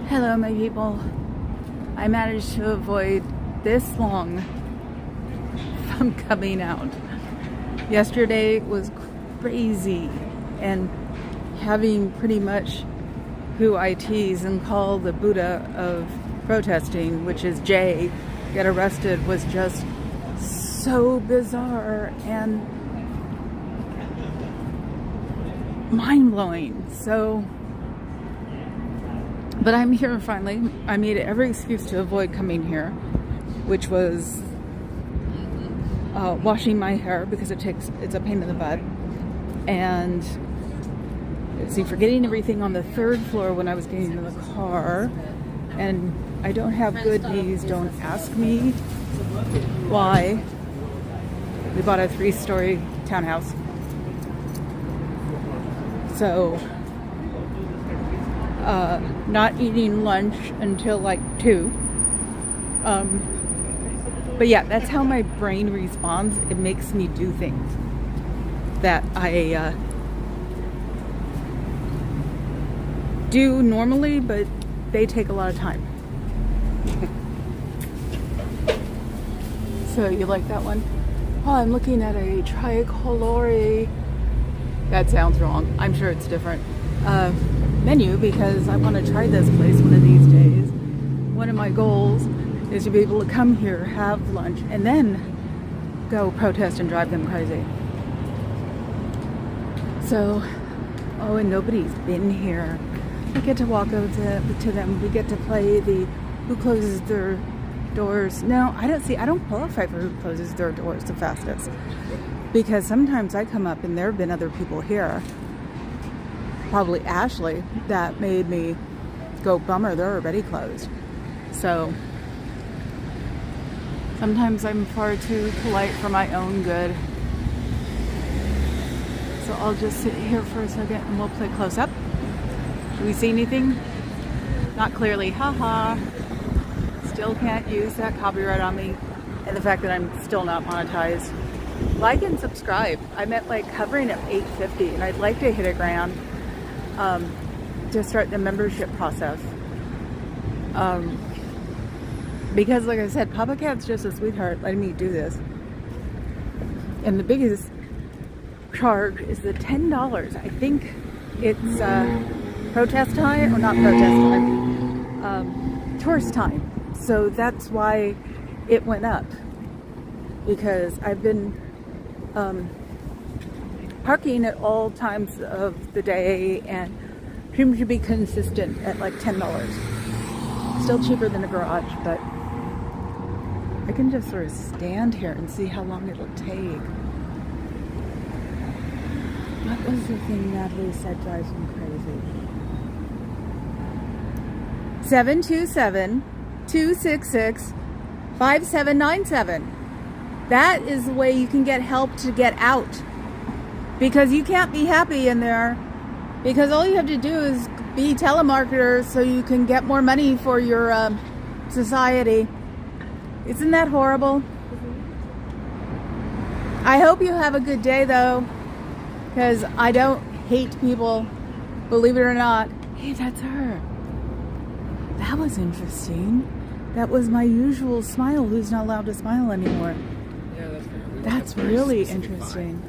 Hello, my people. I managed to avoid this long from coming out. Yesterday was crazy, and having pretty much who I tease and call the Buddha of protesting, which is Jay, get arrested was just so bizarre and mind-blowing. But I'm here finally. I made every excuse to avoid coming here, which was washing my hair because it's a pain in the butt, and forgetting everything on the third floor when I was getting in the car. And I don't have good knees. Don't ask me why. We bought a 3-story townhouse, so not eating lunch until like 2. But yeah, that's how my brain responds. It makes me do things that I do normally, but they take a lot of time. So you like that one? Oh, I'm looking at a tricolore. That sounds wrong. I'm sure it's different. Menu, because I want to try this place one of these days. One of my goals is to be able to come here, have lunch, and then go protest and drive them crazy. So, oh, and nobody's been here. We get to walk over to them. We get to play the who closes their doors. No, I don't qualify for who closes their doors the fastest, because sometimes I come up and there have been other people here, probably Ashley, that made me go, bummer, they're already closed. So sometimes I'm far too polite for my own good. So I'll just sit here for a second and we'll play close up. Do we see anything? Not clearly, haha. Still can't use that copyright on me, and the fact that I'm still not monetized. Like and subscribe. I'm at like hovering at 850, and I'd like to hit a grand to start the membership process. Because like I said, Papa Cat's just a sweetheart letting me do this. And the biggest charge is the $10. I think it's protest time, or not protest time, tourist time. So that's why it went up, because I've been parking at all times of the day, and seems to be consistent at like $10. Still cheaper than a garage, but I can just sort of stand here and see how long it'll take. What was the thing Natalie said drives me crazy? 727-266-5797. That is the way you can get help to get out. Because you can't be happy in there. Because all you have to do is be telemarketer so you can get more money for your society. Isn't that horrible? I hope you have a good day though. Because I don't hate people. Believe it or not. Hey, that's her. That was interesting. That was my usual smile. Who's not allowed to smile anymore? Yeah, that's really interesting.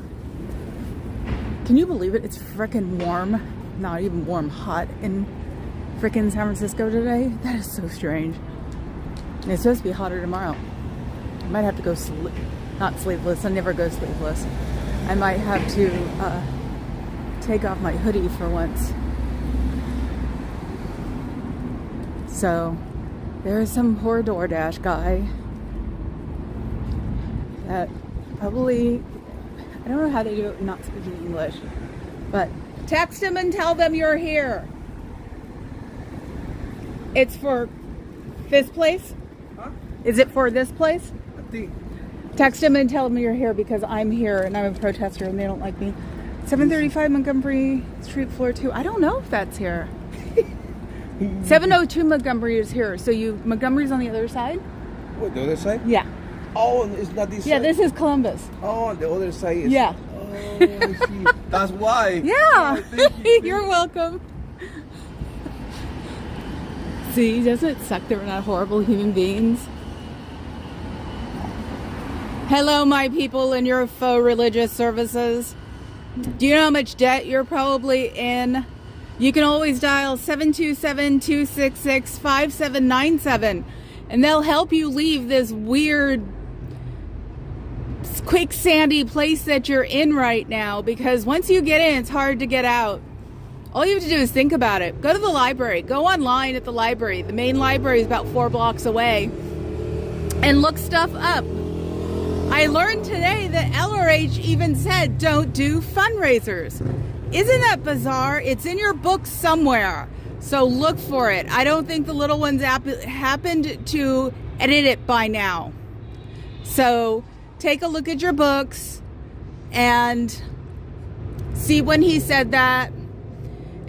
Can you believe it? It's frickin' warm. Not even warm, hot in frickin' San Francisco today. That is so strange. And it's supposed to be hotter tomorrow. I might have to go not sleeveless. I never go sleeveless. I might have to take off my hoodie for once. So there's some poor DoorDash guy that probably, I don't know how they do it not speaking English, but text him and tell them you're here. It's for this place? Huh? Is it for this place? I think. Text him and tell him you're here, because I'm here and I'm a protester and they don't like me. 735 Montgomery Street, floor 2. I don't know if that's here. 702 Montgomery is here. So Montgomery's on the other side? What, the other side? Yeah. Oh, it's not this side? Yeah, this is Columbus. Oh, the other side is... Yeah. Oh, I see. That's why. Yeah. Oh, thank you. You're welcome. See, doesn't it suck that we're not horrible human beings? Hello, my people in your faux religious services. Do you know how much debt you're probably in? You can always dial 727-266-5797 and they'll help you leave this weird, quicksandy place that you're in right now, because once you get in, it's hard to get out. All you have to do is think about it. Go to the library. Go online at the library. The main library is about 4 blocks away. And look stuff up. I learned today that LRH even said don't do fundraisers. Isn't that bizarre? It's in your book somewhere. So look for it. I don't think the little ones happened to edit it by now. So take a look at your books and see when he said that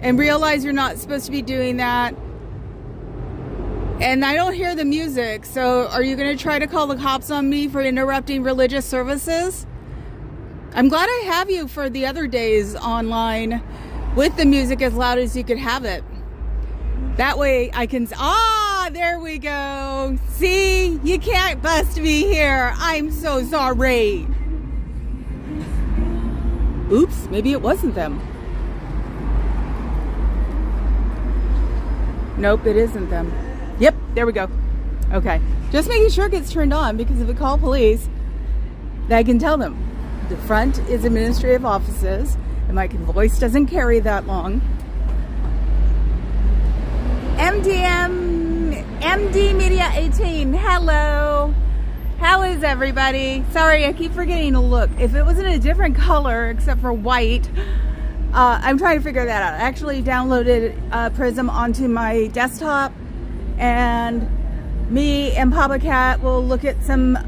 and realize you're not supposed to be doing that. And I don't hear the music, so are you going to try to call the cops on me for interrupting religious services? I'm glad I have you for the other days online with the music as loud as you could have it. That way I can... there we go. See? You can't bust me here. I'm so sorry. Oops, maybe it wasn't them. Nope, it isn't them. Yep, there we go. Okay. Just making sure it gets turned on, because if we call police, I can tell them. The front is administrative offices, and my voice doesn't carry that long. MD Media 18, hello. How is everybody? Sorry, I keep forgetting to look. If it was in a different color, except for white, I'm trying to figure that out. I actually downloaded Prism onto my desktop, and me and Papa Cat will look at some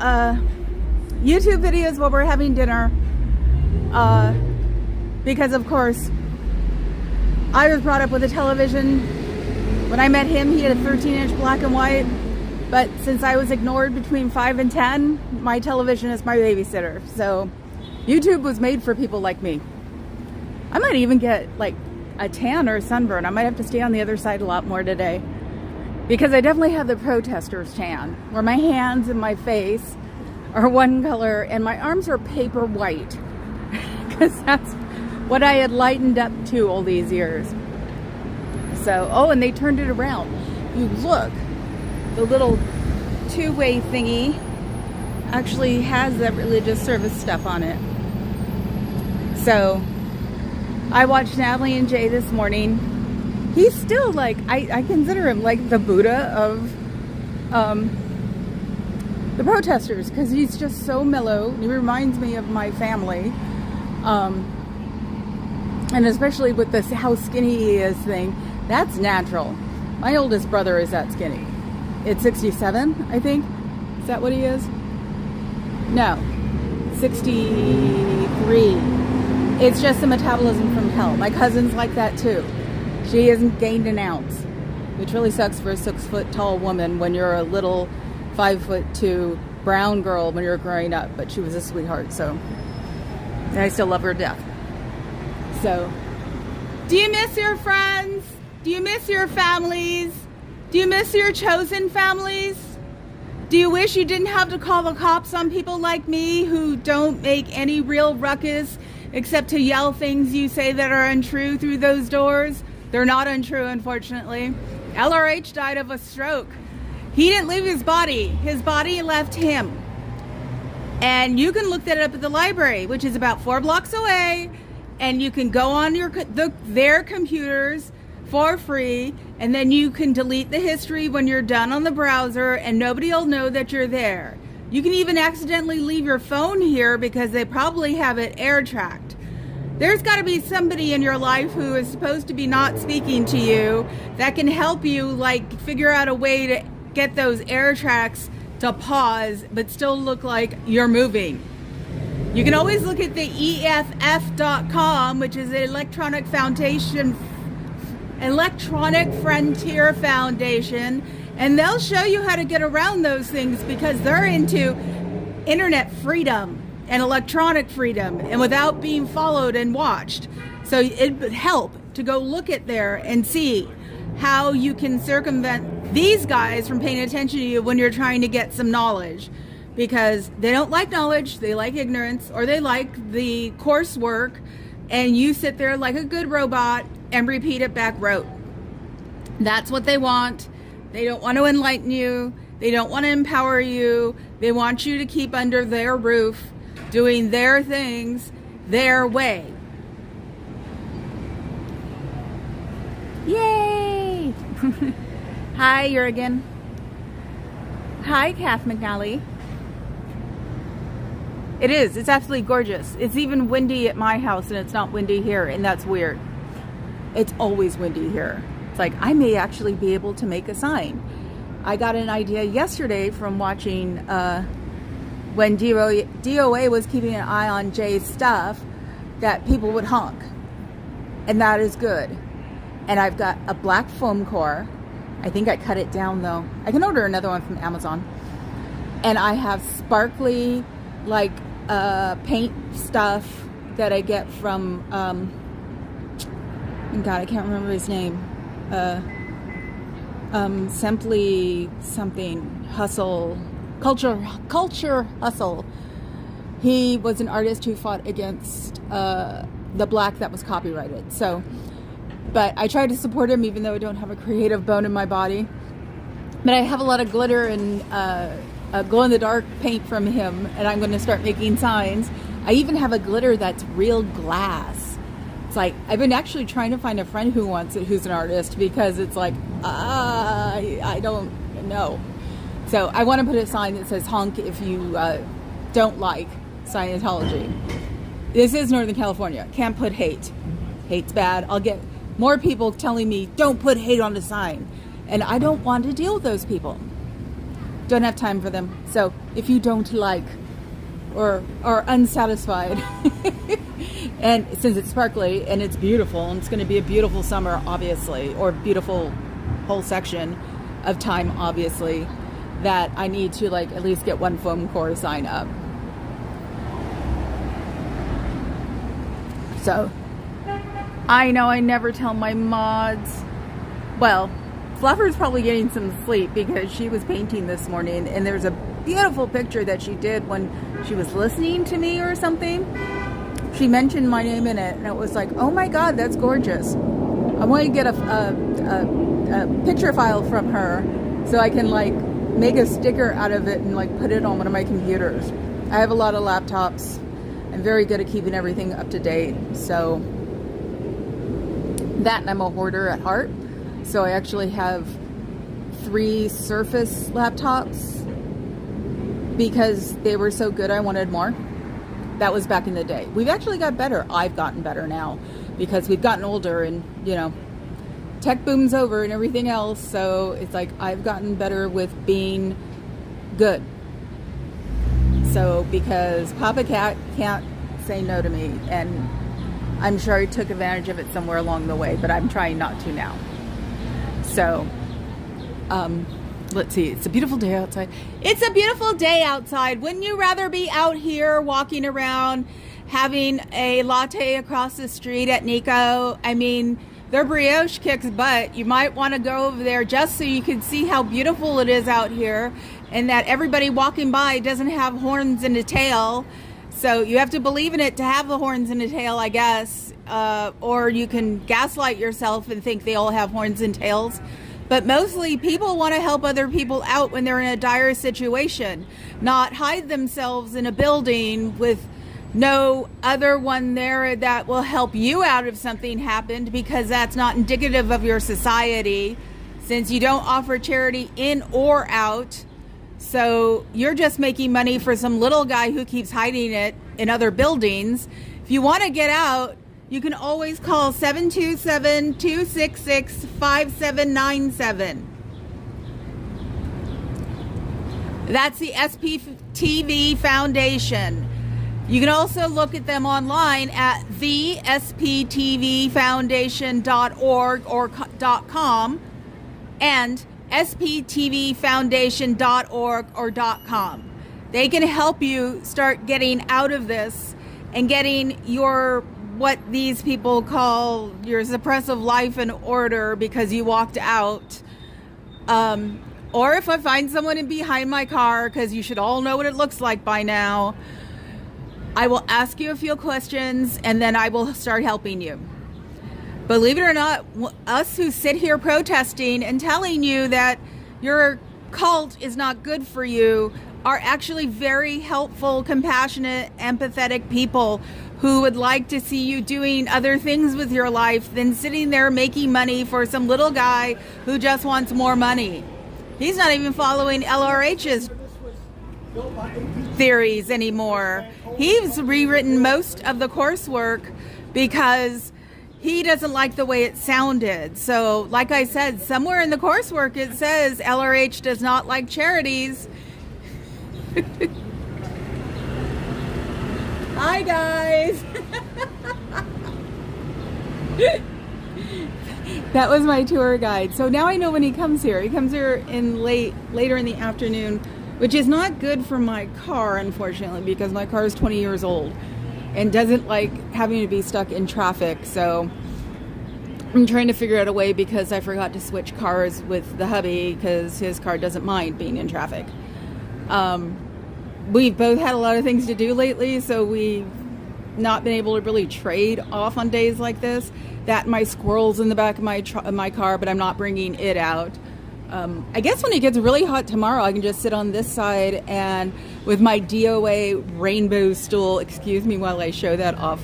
YouTube videos while we're having dinner, because of course I was brought up with a television. When I met him, he had a 13-inch black and white, but since I was ignored between 5 and 10, my television is my babysitter. So YouTube was made for people like me. I might even get like a tan or a sunburn. I might have to stay on the other side a lot more today, because I definitely have the protesters tan, where my hands and my face are one color and my arms are paper white, because that's what I had lightened up to all these years. So, oh, and they turned it around. You look, the little two-way thingy actually has that religious service stuff on it. So I watched Natalie and Jay this morning. He's still like, I consider him like the Buddha of the protesters, because he's just so mellow. He reminds me of my family. And especially with this how skinny he is thing, that's natural. My oldest brother is that skinny. It's 67, I think. Is that what he is? No, 63. It's just the metabolism from hell. My cousin's like that too. She hasn't gained an ounce, which really sucks for a 6-foot tall woman when you're a little 5'2" brown girl when you're growing up. But she was a sweetheart, so, and I still love her to death. So, do you miss your friends? Do you miss your families? Do you miss your chosen families? Do you wish you didn't have to call the cops on people like me who don't make any real ruckus except to yell things you say that are untrue through those doors? They're not untrue, unfortunately. LRH died of a stroke. He didn't leave his body. His body left him. And you can look that up at the library, which is about 4 blocks away. And you can go on their computers for free, and then you can delete the history when you're done on the browser, and nobody will know that you're there. You can even accidentally leave your phone here, because they probably have it air tracked. There's got to be somebody in your life who is supposed to be not speaking to you that can help you, like, figure out a way to get those air tracks to pause but still look like you're moving. You can always look at the EFF.com, which is the Electronic Frontier Foundation, and they'll show you how to get around those things, because they're into internet freedom and electronic freedom and without being followed and watched. So it would help to go look at there and see how you can circumvent these guys from paying attention to you when you're trying to get some knowledge, because they don't like knowledge, they like ignorance, or they like the coursework, and you sit there like a good robot and repeat it back rote. That's what they want. They don't want to enlighten you. They don't want to empower you. They want you to keep under their roof, doing their things their way. Yay! Hi, Jurgen. Hi, Kath McNally. It is. It's absolutely gorgeous. It's even windy at my house, and it's not windy here, and that's weird. It's always windy here. It's like, I may actually be able to make a sign. I got an idea yesterday from watching when DOA was keeping an eye on Jay's stuff, that people would honk. And that is good. And I've got a black foam core. I think I cut it down though. I can order another one from Amazon. And I have sparkly like paint stuff that I get from God, I can't remember his name. Simply something hustle, culture hustle. He was an artist who fought against the black that was copyrighted. So, but I try to support him even though I don't have a creative bone in my body. But I have a lot of glitter and glow-in-the-dark paint from him, and I'm going to start making signs. I even have a glitter that's real glass. It's like, I've been actually trying to find a friend who wants it, who's an artist, because it's like, I don't know. So I want to put a sign that says honk if you don't like Scientology. This is Northern California. Can't put hate. Hate's bad. I'll get more people telling me, don't put hate on the sign. And I don't want to deal with those people. Don't have time for them. So if you don't like or are unsatisfied, and since it's sparkly and it's beautiful, and it's going to be a beautiful summer, obviously, or beautiful whole section of time, obviously, that I need to like at least get one foam core sign up. So I know I never tell my mods. Well, Fluffer's probably getting some sleep because she was painting this morning, and there's a beautiful picture that she did when she was listening to me or something. She mentioned my name in it, and it was like, oh my God, that's gorgeous. I want to get a picture file from her so I can like make a sticker out of it and like put it on one of my computers. I have a lot of laptops. I'm very good at keeping everything up to date. So that, and I'm a hoarder at heart. So I actually have 3 Surface laptops because they were so good I wanted more. That was back in the day. We've actually got better. I've gotten better now because we've gotten older, and you know, tech boom's over and everything else. So it's like I've gotten better with being good. So because Papa Cat can't say no to me, and I'm sure he took advantage of it somewhere along the way, but I'm trying not to now. So, let's see. It's a beautiful day outside. It's a beautiful day outside. Wouldn't you rather be out here walking around having a latte across the street at Nico? I mean, their brioche kicks butt. You might want to go over there just so you can see how beautiful it is out here, and that everybody walking by doesn't have horns and a tail. So you have to believe in it to have the horns and a tail, I guess. Or you can gaslight yourself and think they all have horns and tails. But mostly people want to help other people out when they're in a dire situation, not hide themselves in a building with no other one there that will help you out if something happened, because that's not indicative of your society, since you don't offer charity in or out. So you're just making money for some little guy who keeps hiding it in other buildings. If you want to get out, you can always call 727-266-5797. That's the SPTV Foundation. You can also look at them online at thesptvfoundation.org or .com and sptvfoundation.org or .com. They can help you start getting out of this and getting your, what these people call your suppressive life in order because you walked out Or if I find someone in behind my car, because you should all know what it looks like by now, I will ask you a few questions and then I will start helping you. Believe it or not, us who sit here protesting and telling you that your cult is not good for you are actually very helpful, compassionate, empathetic people who would like to see you doing other things with your life than sitting there making money for some little guy who just wants more money. He's not even following LRH's theories anymore. He's rewritten most of the coursework because he doesn't like the way it sounded. So, like I said, somewhere in the coursework it says LRH does not like charities. Hi, guys. That was my tour guide. So now I know when he comes here. He comes here later in the afternoon, which is not good for my car, unfortunately, because my car is 20 years old and doesn't like having to be stuck in traffic. So I'm trying to figure out a way, because I forgot to switch cars with the hubby because his car doesn't mind being in traffic. We've both had a lot of things to do lately, so we've not been able to really trade off on days like this. That, my squirrel's in the back of my car, but I'm not bringing it out. I guess when it gets really hot tomorrow, I can just sit on this side and with my DOA rainbow stool, excuse me while I show that off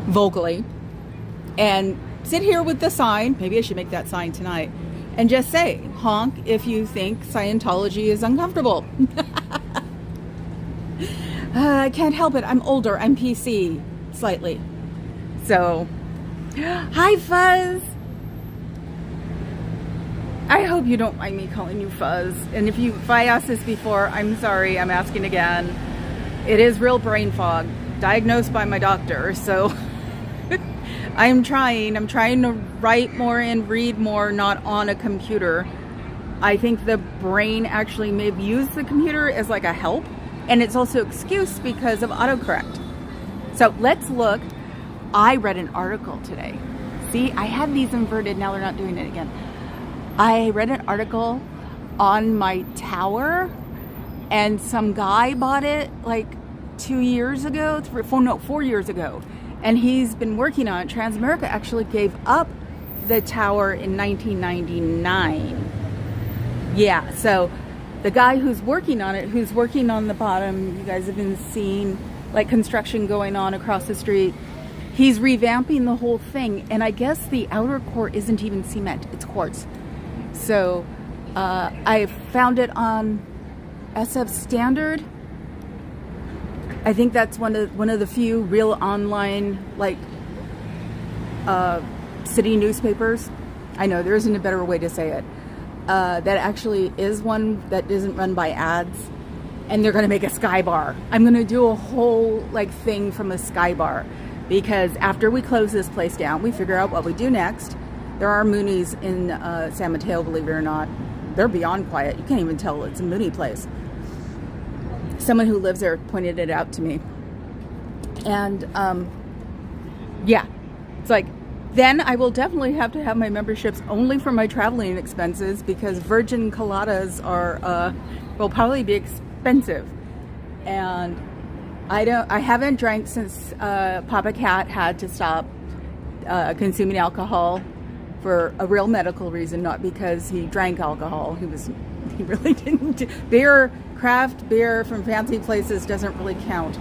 vocally, and sit here with the sign. Maybe I should make that sign tonight. And just say, honk if you think Scientology is uncomfortable. I can't help it. I'm older. I'm PC slightly. So, hi, Fuzz. I hope you don't mind me calling you Fuzz. And if I asked this before, I'm sorry. I'm asking again. It is real brain fog, diagnosed by my doctor. So I'm trying to write more and read more, not on a computer. I think the brain actually may have used the computer as like a help, and it's also excuse because of autocorrect. So let's look. I read an article today. See, I had these inverted, now they're not doing it again. I read an article on my tower, and some guy bought it like 4 years ago. And he's been working on it. Transamerica actually gave up the tower in 1999. Yeah, so the guy who's working on it, who's working on the bottom, you guys have been seeing like construction going on across the street. He's revamping the whole thing. And I guess the outer core isn't even cement, it's quartz. So I found it on SF Standard. I think that's one of the few real online like city newspapers. I know there isn't a better way to say it. That actually is one that isn't run by ads, and they're going to make a sky bar. I'm going to do a whole like thing from a sky bar, because after we close this place down, we figure out what we do next. There are Moonies in San Mateo, believe it or not. They're beyond quiet. You can't even tell it's a Mooney place. Someone who lives there pointed it out to me. And yeah, it's like, then I will definitely have to have my memberships only for my traveling expenses, because virgin coladas are will probably be expensive. And I haven't drank since Papa Cat had to stop consuming alcohol for a real medical reason, not because he drank alcohol. He really didn't. Craft beer from fancy places doesn't really count.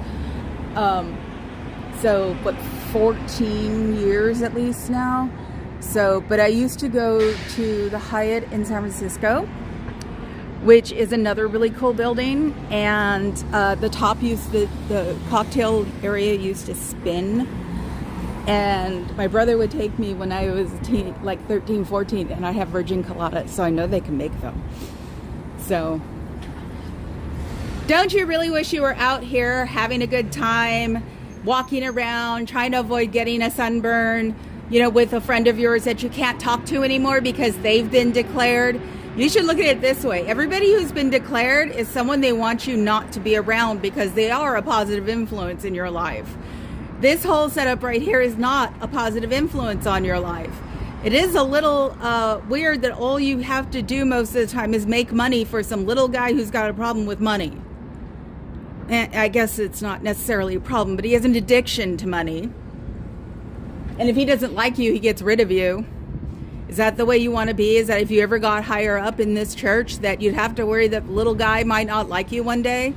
So, what, 14 years at least now? So, but I used to go to the Hyatt in San Francisco, which is another really cool building. And the top the cocktail area used to spin. And my brother would take me when I was like 13, 14, and I have virgin coladas, so I know they can make them. So, don't you really wish you were out here having a good time, walking around, trying to avoid getting a sunburn, with a friend of yours that you can't talk to anymore because they've been declared? You should look at it this way. Everybody who's been declared is someone they want you not to be around, because they are a positive influence in your life. This whole setup right here is not a positive influence on your life. It is a little weird that all you have to do most of the time is make money for some little guy who's got a problem with money. And I guess it's not necessarily a problem, but he has an addiction to money. And if he doesn't like you, he gets rid of you. Is that the way you want to be? Is that if you ever got higher up in this church that you'd have to worry that the little guy might not like you one day?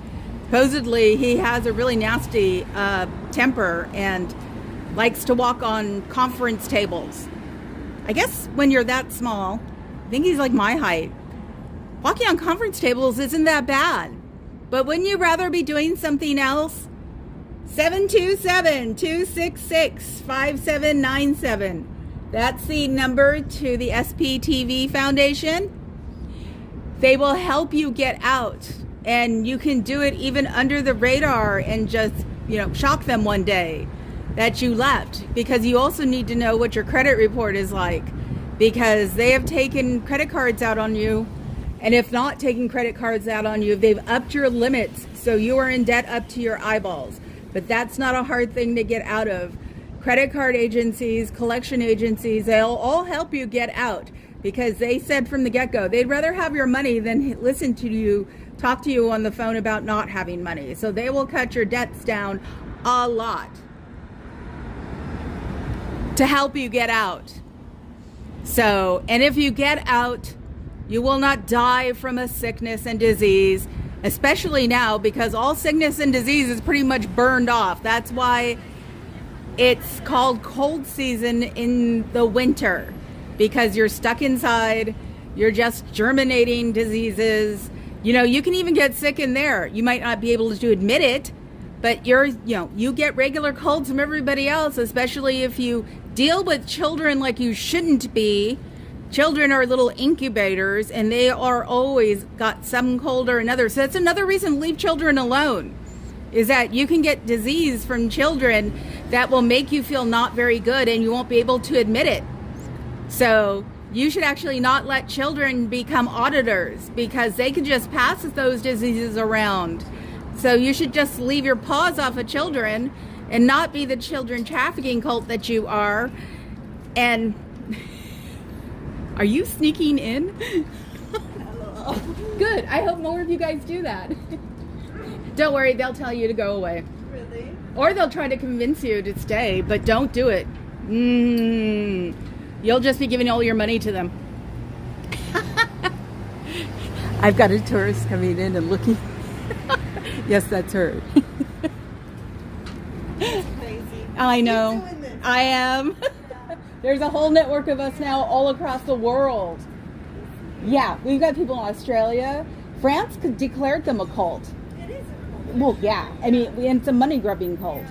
Supposedly, he has a really nasty temper and likes to walk on conference tables. I guess when you're that small, I think he's like my height. Walking on conference tables isn't that bad. But wouldn't you rather be doing something else? 727-266-5797. That's the number to the SPTV Foundation. They will help you get out. And you can do it even under the radar and just, shock them one day that you left, because you also need to know what your credit report is like, because they have taken credit cards out on you, and if not taking credit cards out on you, they've upped your limits, so you are in debt up to your eyeballs. But that's not a hard thing to get out of. Credit card agencies, collection agencies, they'll all help you get out, because they said from the get-go they'd rather have your money than listen to you talk to you on the phone about not having money. So they will cut your debts down a lot to help you get out. So, and if you get out, you will not die from a sickness and disease, especially now, because all sickness and disease is pretty much burned off. That's why it's called cold season in the winter, because you're stuck inside, you're just germinating diseases. You can even get sick in there. You might not be able to admit it, but you get regular colds from everybody else, especially if you deal with children like you shouldn't be. Children are little incubators, and they are always got some cold or another. So that's another reason to leave children alone, is that you can get disease from children that will make you feel not very good, and you won't be able to admit it. So you should actually not let children become auditors, because they can just pass those diseases around. So you should just leave your paws off of children and not be the children trafficking cult that you are. And are you sneaking in? Good. I hope more of you guys do that. Don't worry, they'll tell you to go away. Really? Or they'll try to convince you to stay, but don't do it. You'll just be giving all your money to them. I've got a tourist coming in and looking. Yes, that's her. Crazy. I know. Keep doing this. I am. There's a whole network of us now all across the world. Yeah, we've got people in Australia. France declared them a cult. It is a cult. Well, yeah. I mean, and it's a money grubbing cult.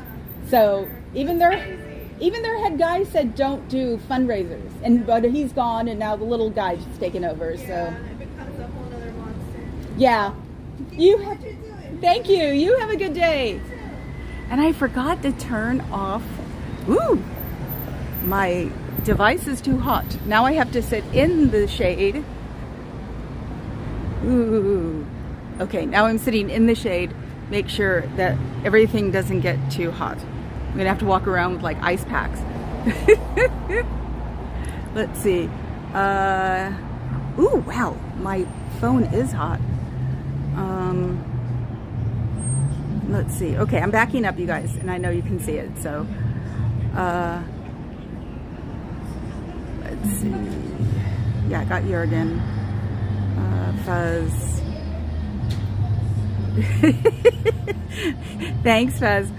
So even their head guy said don't do fundraisers, but he's gone, and now the little guy's just taken over. Yeah, So and it becomes a whole other monster. yeah, Keep you doing have. what you're doing. Thank you. You have a good day. And I forgot to turn off. Ooh, my device is too hot. Now I have to sit in the shade. Ooh. Okay, now I'm sitting in the shade. Make sure that everything doesn't get too hot. I'm gonna have to walk around with like ice packs. Let's see. Ooh, wow, my phone is hot. Let's see. Okay, I'm backing up, you guys, and I know you can see it. So, let's see. Yeah, I got Jurgen. Fuzz. Thanks, Fuzz.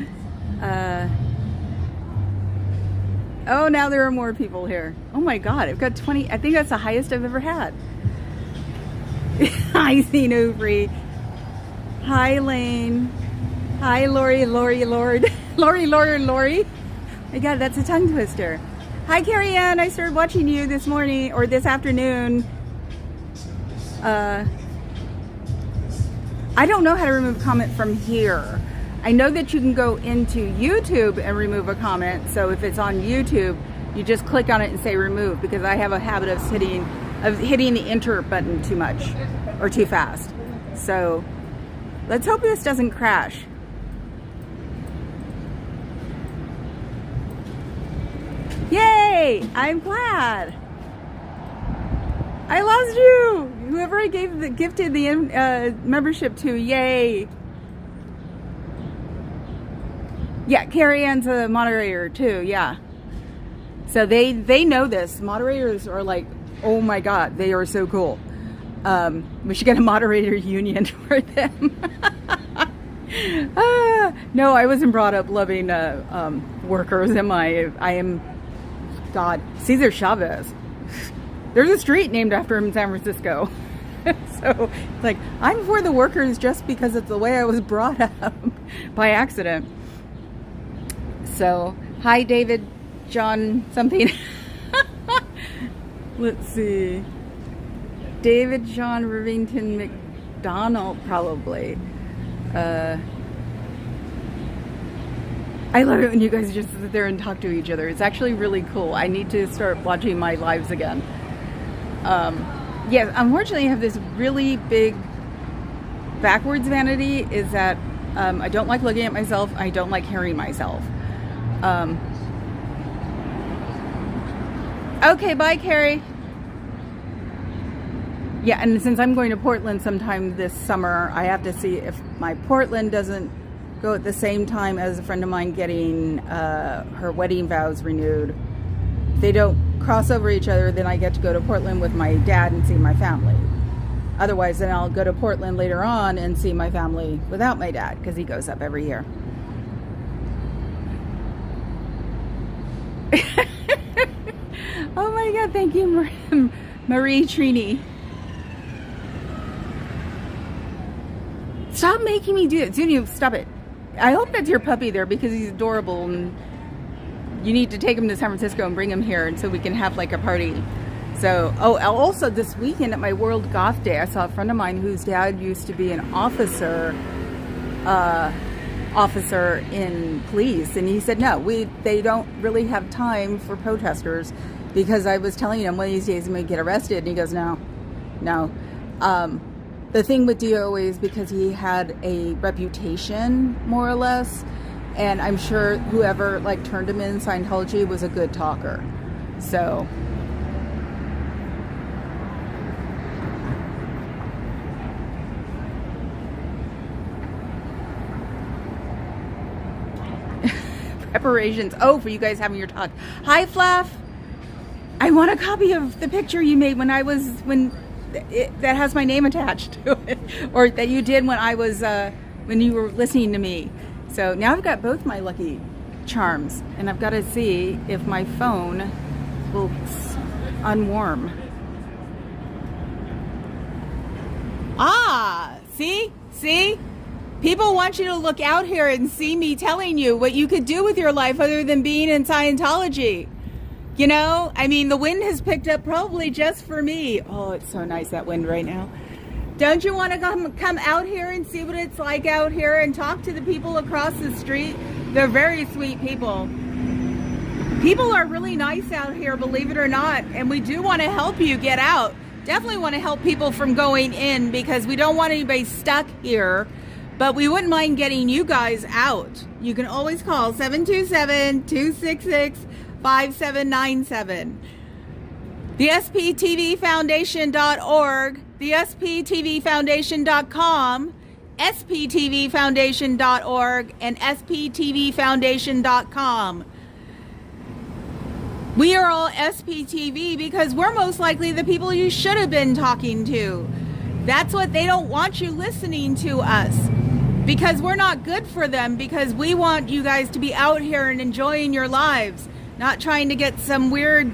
Oh, now there are more people here. Oh my God, I've got 20. I think that's the highest I've ever had. Hi, Zinufri. Hi, Lane. Hi, Lori, Lord. Lori. My God, that's a tongue twister. Hi, Carrie Ann. I started watching you this morning, or this afternoon. I don't know how to remove a comment from here. I know that you can go into YouTube and remove a comment. So if it's on YouTube, you just click on it and say remove, because I have a habit of hitting the enter button too much or too fast. So let's hope this doesn't crash. Yay! I'm glad. I lost you. Whoever I gifted the membership to, yay. Yeah, Carrie Ann's a moderator too. Yeah. So they know this. Moderators are like, oh my god, they are so cool. We should get a moderator union for them. No, I wasn't brought up loving workers. Am I? I am. God, Cesar Chavez. There's a street named after him in San Francisco. So it's like, I'm for the workers just because it's the way I was brought up by accident. So, hi David, John, something. Let's see. David John Rivington McDonald, probably. I love it when you guys just sit there and talk to each other. It's actually really cool. I need to start watching my lives again. Yes, unfortunately I have this really big backwards vanity, is that I don't like looking at myself. I don't like hearing myself. Okay, bye Carrie. Yeah, and since I'm going to Portland sometime this summer, I have to see if my Portland doesn't go at the same time as a friend of mine getting her wedding vows renewed. If they don't cross over each other, then I get to go to Portland with my dad and see my family. Otherwise, then I'll go to Portland later on and see my family without my dad, because he goes up every year. Oh my god, thank you, Marie Trini. Stop making me do it. Zunio, stop it. I hope that's your puppy there, because he's adorable and you need to take him to San Francisco and bring him here, and so we can have like a party. So, oh, also this weekend at my World Goth Day, I saw a friend of mine whose dad used to be an officer in police, and he said no, they don't really have time for protesters, because I was telling him one of these days I'm going to get arrested, and he goes, no. The thing with Dio is because he had a reputation, more or less, and I'm sure whoever like turned him in Scientology was a good talker. So preparations. Oh, for you guys having your talk. Hi, Fluff. I want a copy of the picture you made that has my name attached to it, or that you did when I was when you were listening to me. So now I've got both my lucky charms, and I've got to see if my phone will unwarm. Ah, see? People want you to look out here and see me telling you what you could do with your life other than being in Scientology. You know, I mean, the wind has picked up probably just for me. Oh, it's so nice, that wind right now. Don't you want to come out here and see what it's like out here and talk to the people across the street? They're very sweet people. People are really nice out here, believe it or not, and we do want to help you get out. Definitely want to help people from going in, because we don't want anybody stuck here, but we wouldn't mind getting you guys out. You can always call 727-266-5797. The SPTVFoundation.org, the SPTVFoundation.com, SPTVFoundation.org, and SPTVFoundation.com. We are all SPTV because we're most likely the people you should have been talking to. That's what they don't want you listening to us, because we're not good for them, because we want you guys to be out here and enjoying your lives, not trying to get some weird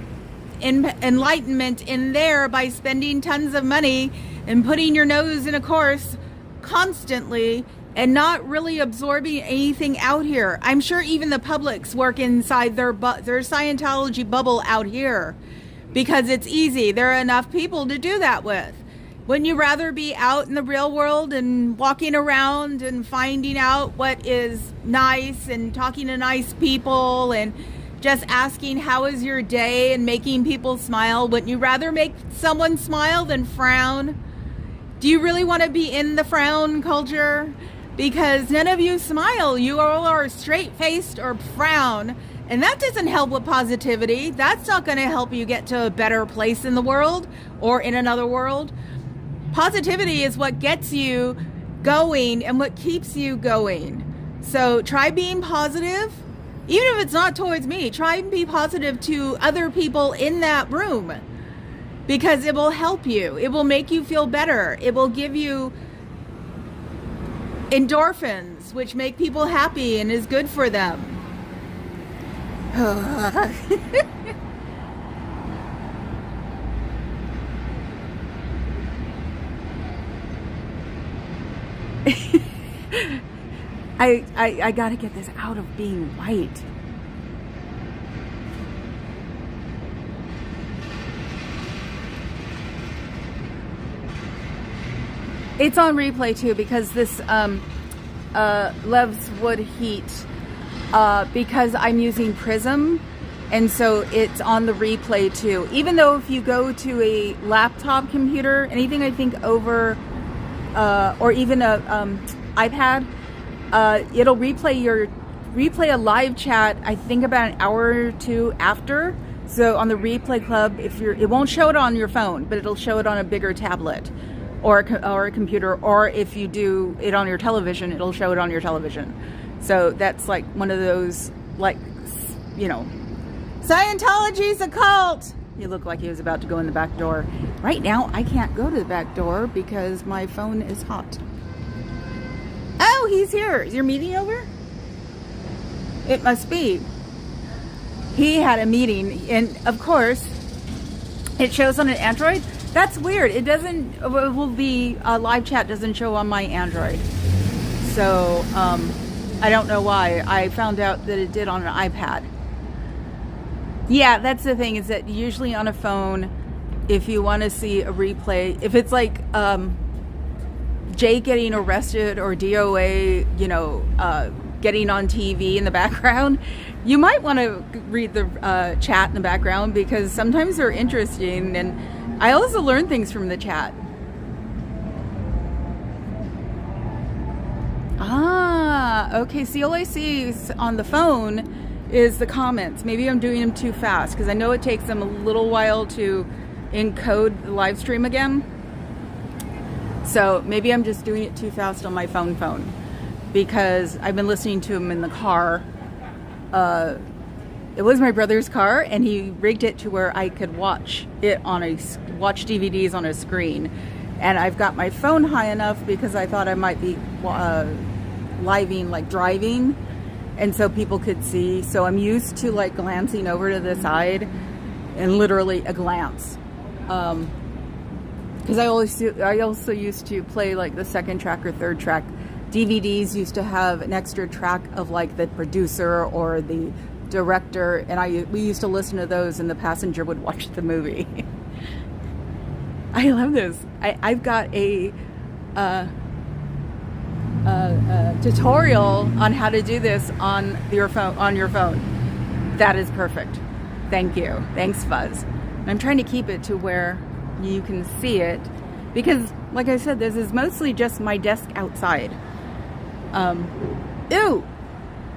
enlightenment in there by spending tons of money and putting your nose in a course constantly and not really absorbing anything out here. I'm sure even the publics work inside their Scientology bubble out here, because it's easy. There are enough people to do that with. Wouldn't you rather be out in the real world and walking around and finding out what is nice and talking to nice people and just asking how is your day and making people smile? Wouldn't you rather make someone smile than frown? Do you really want to be in the frown culture? Because none of you smile. You all are straight-faced or frown. And that doesn't help with positivity. That's not going to help you get to a better place in the world or in another world. Positivity is what gets you going and what keeps you going. So try being positive. Even if it's not towards me, try and be positive to other people in that room, because it will help you. It will make you feel better. It will give you endorphins, which make people happy and is good for them. I gotta get this out of being white. It's on replay too, because this Lev's Wood Heat, because I'm using Prism, and so it's on the replay too. Even though if you go to a laptop computer, anything I think over, or even a iPad, it'll replay a live chat, I think about an hour or two after. So on the replay club, it won't show it on your phone, but it'll show it on a bigger tablet or a computer, or if you do it on your television, it'll show it on your television. So that's like one of those, like, you know, Scientology's a cult. He looked like he was about to go in the back door. Right now, I can't go to the back door because my phone is hot. Oh, he's here. Is your meeting over? It must be. He had a meeting, and of course, it shows on an Android. That's weird. It doesn't, well, the live chat doesn't show on my Android. So, I don't know why. I found out that it did on an iPad. Yeah, that's the thing, is that usually on a phone, if you want to see a replay, if it's like Jake getting arrested or DOA, you know, getting on TV in the background, you might want to read the chat in the background, because sometimes they're interesting, and I also learn things from the chat. Ah, okay. See, all I see is on the phone is the comments. Maybe I'm doing them too fast, because I know it takes them a little while to encode the live stream again. So maybe I'm just doing it too fast on my phone, because I've been listening to him in the car. It was my brother's car, and he rigged it to where I could watch it on watch DVDs on a screen. And I've got my phone high enough because I thought I might be living, like driving, and so people could see. So I'm used to like glancing over to the side, and literally a glance. Because I also used to play like the second track or third track. DVDs used to have an extra track of like the producer or the director, and we used to listen to those, and the passenger would watch the movie. I love this. I've got a tutorial on how to do this on your phone. That is perfect. Thank you. Thanks, Fuzz. I'm trying to keep it to where you can see it, because like I said, this is mostly just my desk outside. Ew!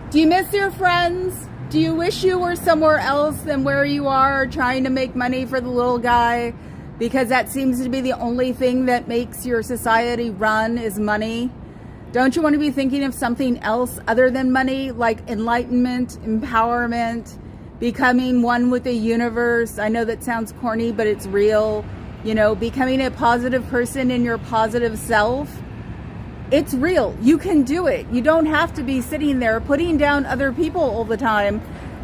Do you miss your friends? Do you wish you were somewhere else than where you are, trying to make money for the little guy? Because that seems to be the only thing that makes your society run, is money. Don't you want to be thinking of something else other than money, like enlightenment, empowerment, becoming one with the universe? I know that sounds corny, but it's real. You know, becoming a positive person in your positive self. It's real. You can do it. You don't have to be sitting there putting down other people all the time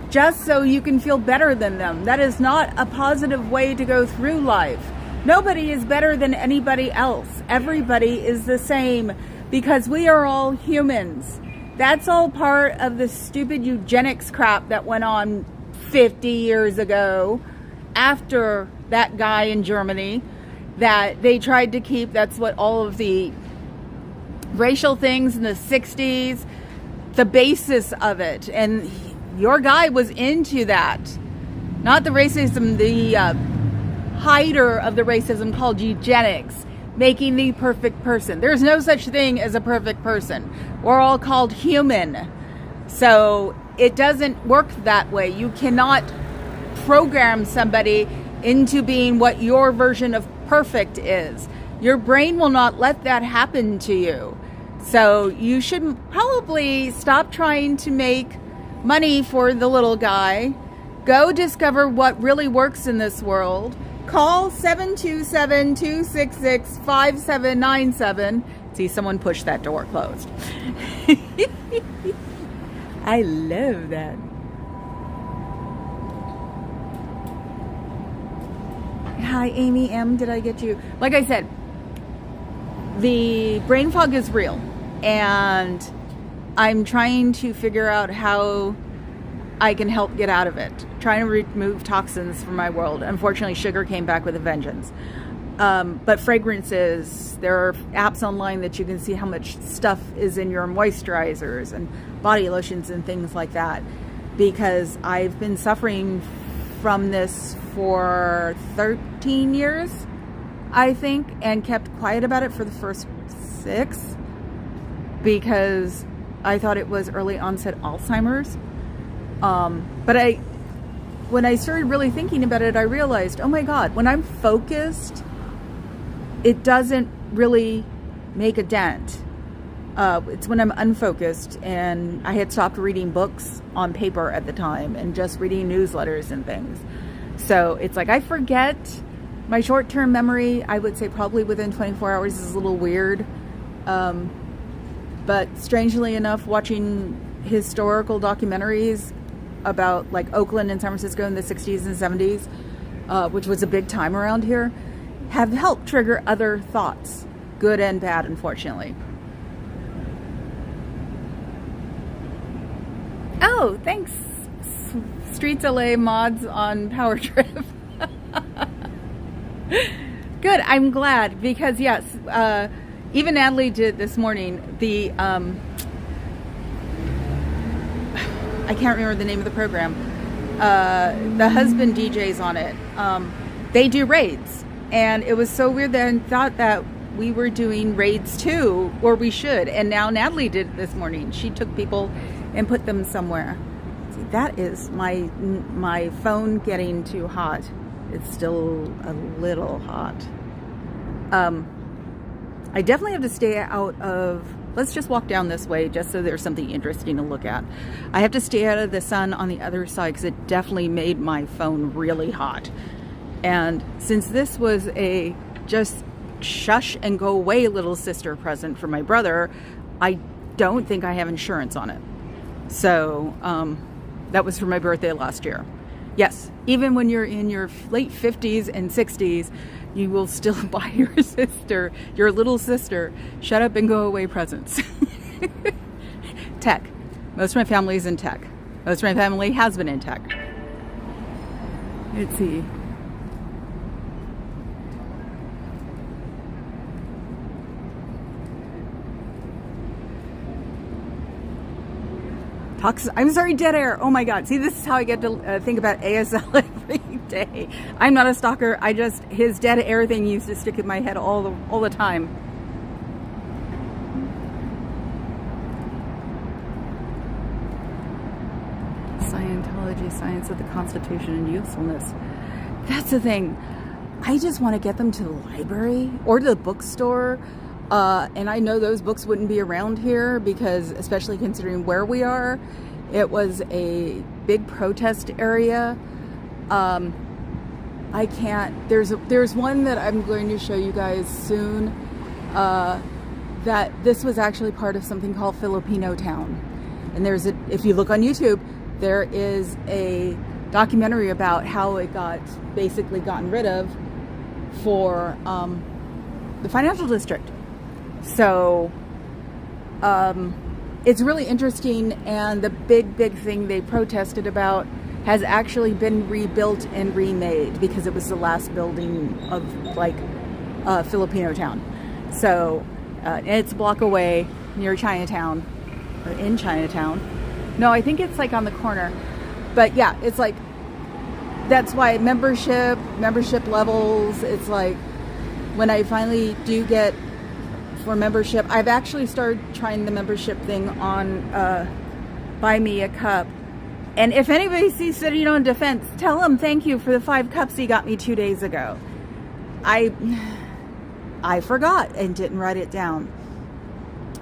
just so you can feel better than them. That is not a positive way to go through life. Nobody is better than anybody else. Everybody is the same, because we are all humans. That's all part of the stupid eugenics crap that went on 50 years ago, after that guy in Germany that they tried to keep. That's what all of the racial things in the 60s, the basis of it. And your guy was into that. Not the racism, the hider of the racism called eugenics, making the perfect person. There's no such thing as a perfect person. We're all called human. So it doesn't work that way. You cannot program somebody into being what your version of perfect is. Your brain will not let that happen to you. So you should probably stop trying to make money for the little guy. Go discover what really works in this world. Call 727-266-5797. See, someone pushed that door closed. I love that. Hi, Amy M. Did I get you? Like I said, the brain fog is real. And I'm trying to figure out how I can help get out of it. Trying to remove toxins from my world. Unfortunately, sugar came back with a vengeance. But fragrances, there are apps online that you can see how much stuff is in your moisturizers and body lotions and things like that. Because I've been suffering from this for 13 years, I think, and kept quiet about it for the first 6 because I thought it was early onset Alzheimer's. But when I started really thinking about it, I realized, oh my God, when I'm focused, it doesn't really make a dent. It's when I'm unfocused, and I had stopped reading books on paper at the time and just reading newsletters and things. So it's like I forget. My short-term memory, I would say probably within 24 hours is a little weird. But strangely enough, watching historical documentaries about like Oakland and San Francisco in the 60s and 70s, which was a big time around here, have helped trigger other thoughts, good and bad, unfortunately. Oh, thanks, Streets LA mods on Power Trip. Good, I'm glad, because yes, even Natalie did this morning. The I can't remember the name of the program. The husband DJs on it. They do raids, and it was so weird that I thought that we were doing raids too, or we should. And now Natalie did it this morning. She took people and put them somewhere. See, that is my phone getting too hot. It's still a little hot. I definitely have to stay out of, let's just walk down this way just so there's something interesting to look at. I have to stay out of the sun on the other side because it definitely made my phone really hot. And since this was a just shush and go away little sister present for my brother, I don't think I have insurance on it. So that was for my birthday last year. Yes, even when you're in your late 50s and 60s, you will still buy your sister, your little sister, shut up and go away presents. Tech. Most of my family is in tech. Most of my family has been in tech. Let's see. I'm sorry, dead air. Oh my God. See, this is how I get to think about ASL every day. I'm not a stalker. His dead air thing used to stick in my head all the time. Scientology, science of the Constitution and usefulness. That's the thing. I just want to get them to the library or to the bookstore. And I know those books wouldn't be around here because, especially considering where we are, it was a big protest area. I can't, there's one that I'm going to show you guys soon, that this was actually part of something called Filipino Town. And if you look on YouTube, there is a documentary about how it got basically gotten rid of for the financial district. So it's really interesting, and the big thing they protested about has actually been rebuilt and remade because it was the last building of Filipino Town. So and it's a block away near Chinatown, or in Chinatown. No, I think it's like on the corner. But yeah, it's like, that's why membership levels, it's like when I finally do get for membership, I've actually started trying the membership thing on Buy Me a Cup, And if anybody sees sitting on defense, tell him thank you for the 5 cups he got me 2 days ago. I forgot and didn't write it down.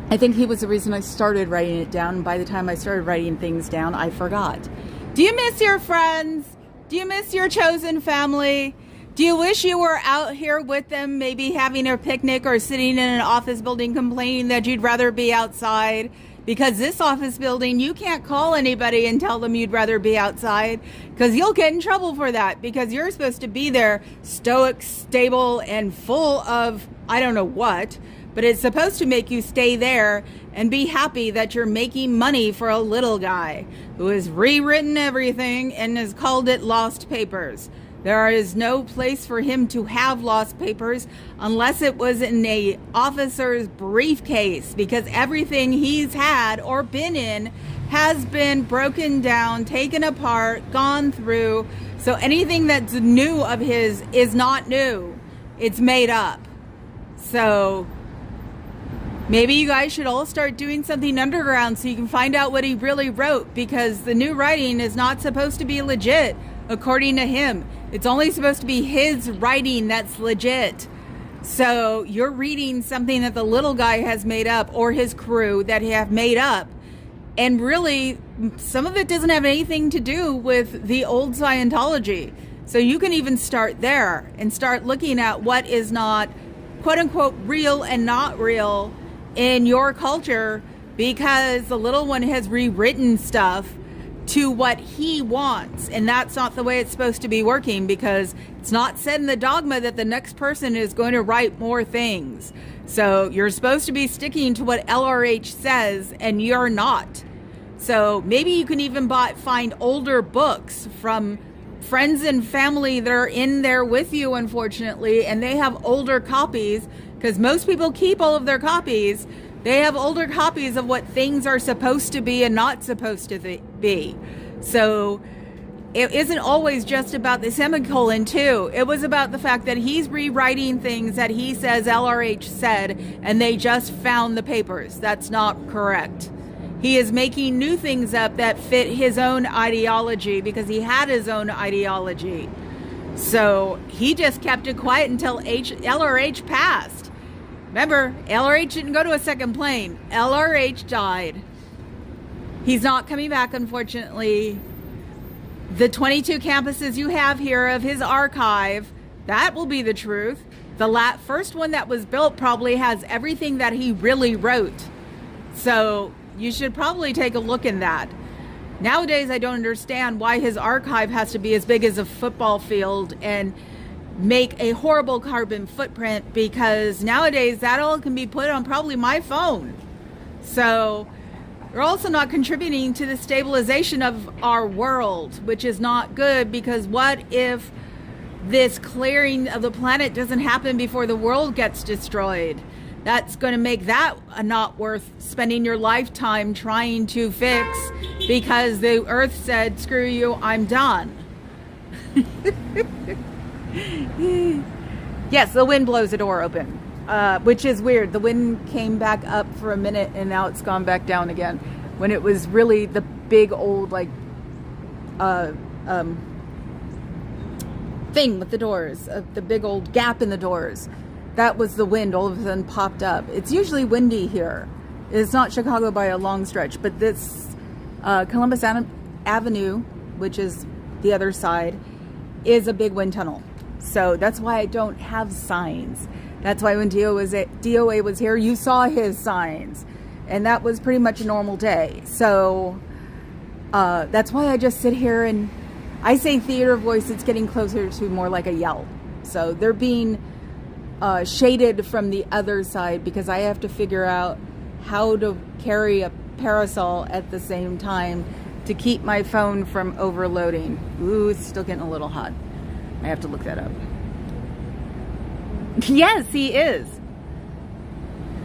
I think he was the reason I started writing it down. By the time I started writing things down, I forgot. Do you miss your friends? Do you miss your chosen family? Do you wish you were out here with them, maybe having a picnic or sitting in an office building complaining that you'd rather be outside? Because this office building, you can't call anybody and tell them you'd rather be outside, because you'll get in trouble for that, because you're supposed to be there stoic, stable, and full of I don't know what, but it's supposed to make you stay there and be happy that you're making money for a little guy who has rewritten everything and has called it lost papers. There is no place for him to have lost papers unless it was in a officer's briefcase, because everything he's had or been in has been broken down, taken apart, gone through. So anything that's new of his is not new. It's made up. So maybe you guys should all start doing something underground so you can find out what he really wrote, because the new writing is not supposed to be legit, according to him. It's only supposed to be his writing that's legit. So you're reading something that the little guy has made up, or his crew that have made up. And really, some of it doesn't have anything to do with the old Scientology. So you can even start there and start looking at what is not, quote unquote, real and not real in your culture, because the little one has rewritten stuff to what he wants, and that's not the way it's supposed to be working, because it's not said in the dogma that the next person is going to write more things. So you're supposed to be sticking to what LRH says, and you're not. So maybe you can even find older books from friends and family that are in there with you, unfortunately, and they have older copies, because most people keep all of their copies. They have older copies of what things are supposed to be and not supposed to be. So it isn't always just about the semicolon too. It was about the fact that he's rewriting things that he says LRH said, and they just found the papers. That's not correct. He is making new things up that fit his own ideology, because he had his own ideology. So he just kept it quiet until LRH passed. Remember, LRH didn't go to a second plane. LRH died. He's not coming back, unfortunately. The 22 campuses you have here of his archive, that will be the truth. The first one that was built probably has everything that he really wrote. So you should probably take a look in that. Nowadays, I don't understand why his archive has to be as big as a football field and make a horrible carbon footprint, because nowadays that all can be put on probably my phone. So we're also not contributing to the stabilization of our world, which is not good, because what if this clearing of the planet doesn't happen before the world gets destroyed? That's going to make that not worth spending your lifetime trying to fix, because the earth said, screw you, I'm done. Yes, the wind blows the door open, which is weird. The wind came back up for a minute and now it's gone back down again, when it was really the big old thing with the doors, the big old gap in the doors. That was the wind all of a sudden popped up. It's usually windy here. It's not Chicago by a long stretch, but this Columbus Avenue, which is the other side, is a big wind tunnel. So that's why I don't have signs. That's why when DOA was here, you saw his signs. And that was pretty much a normal day. So that's why I just sit here and I say theater voice. It's getting closer to more like a yell. So they're being shaded from the other side, because I have to figure out how to carry a parasol at the same time to keep my phone from overloading. Ooh, it's still getting a little hot. I have to look that up. Yes, he is.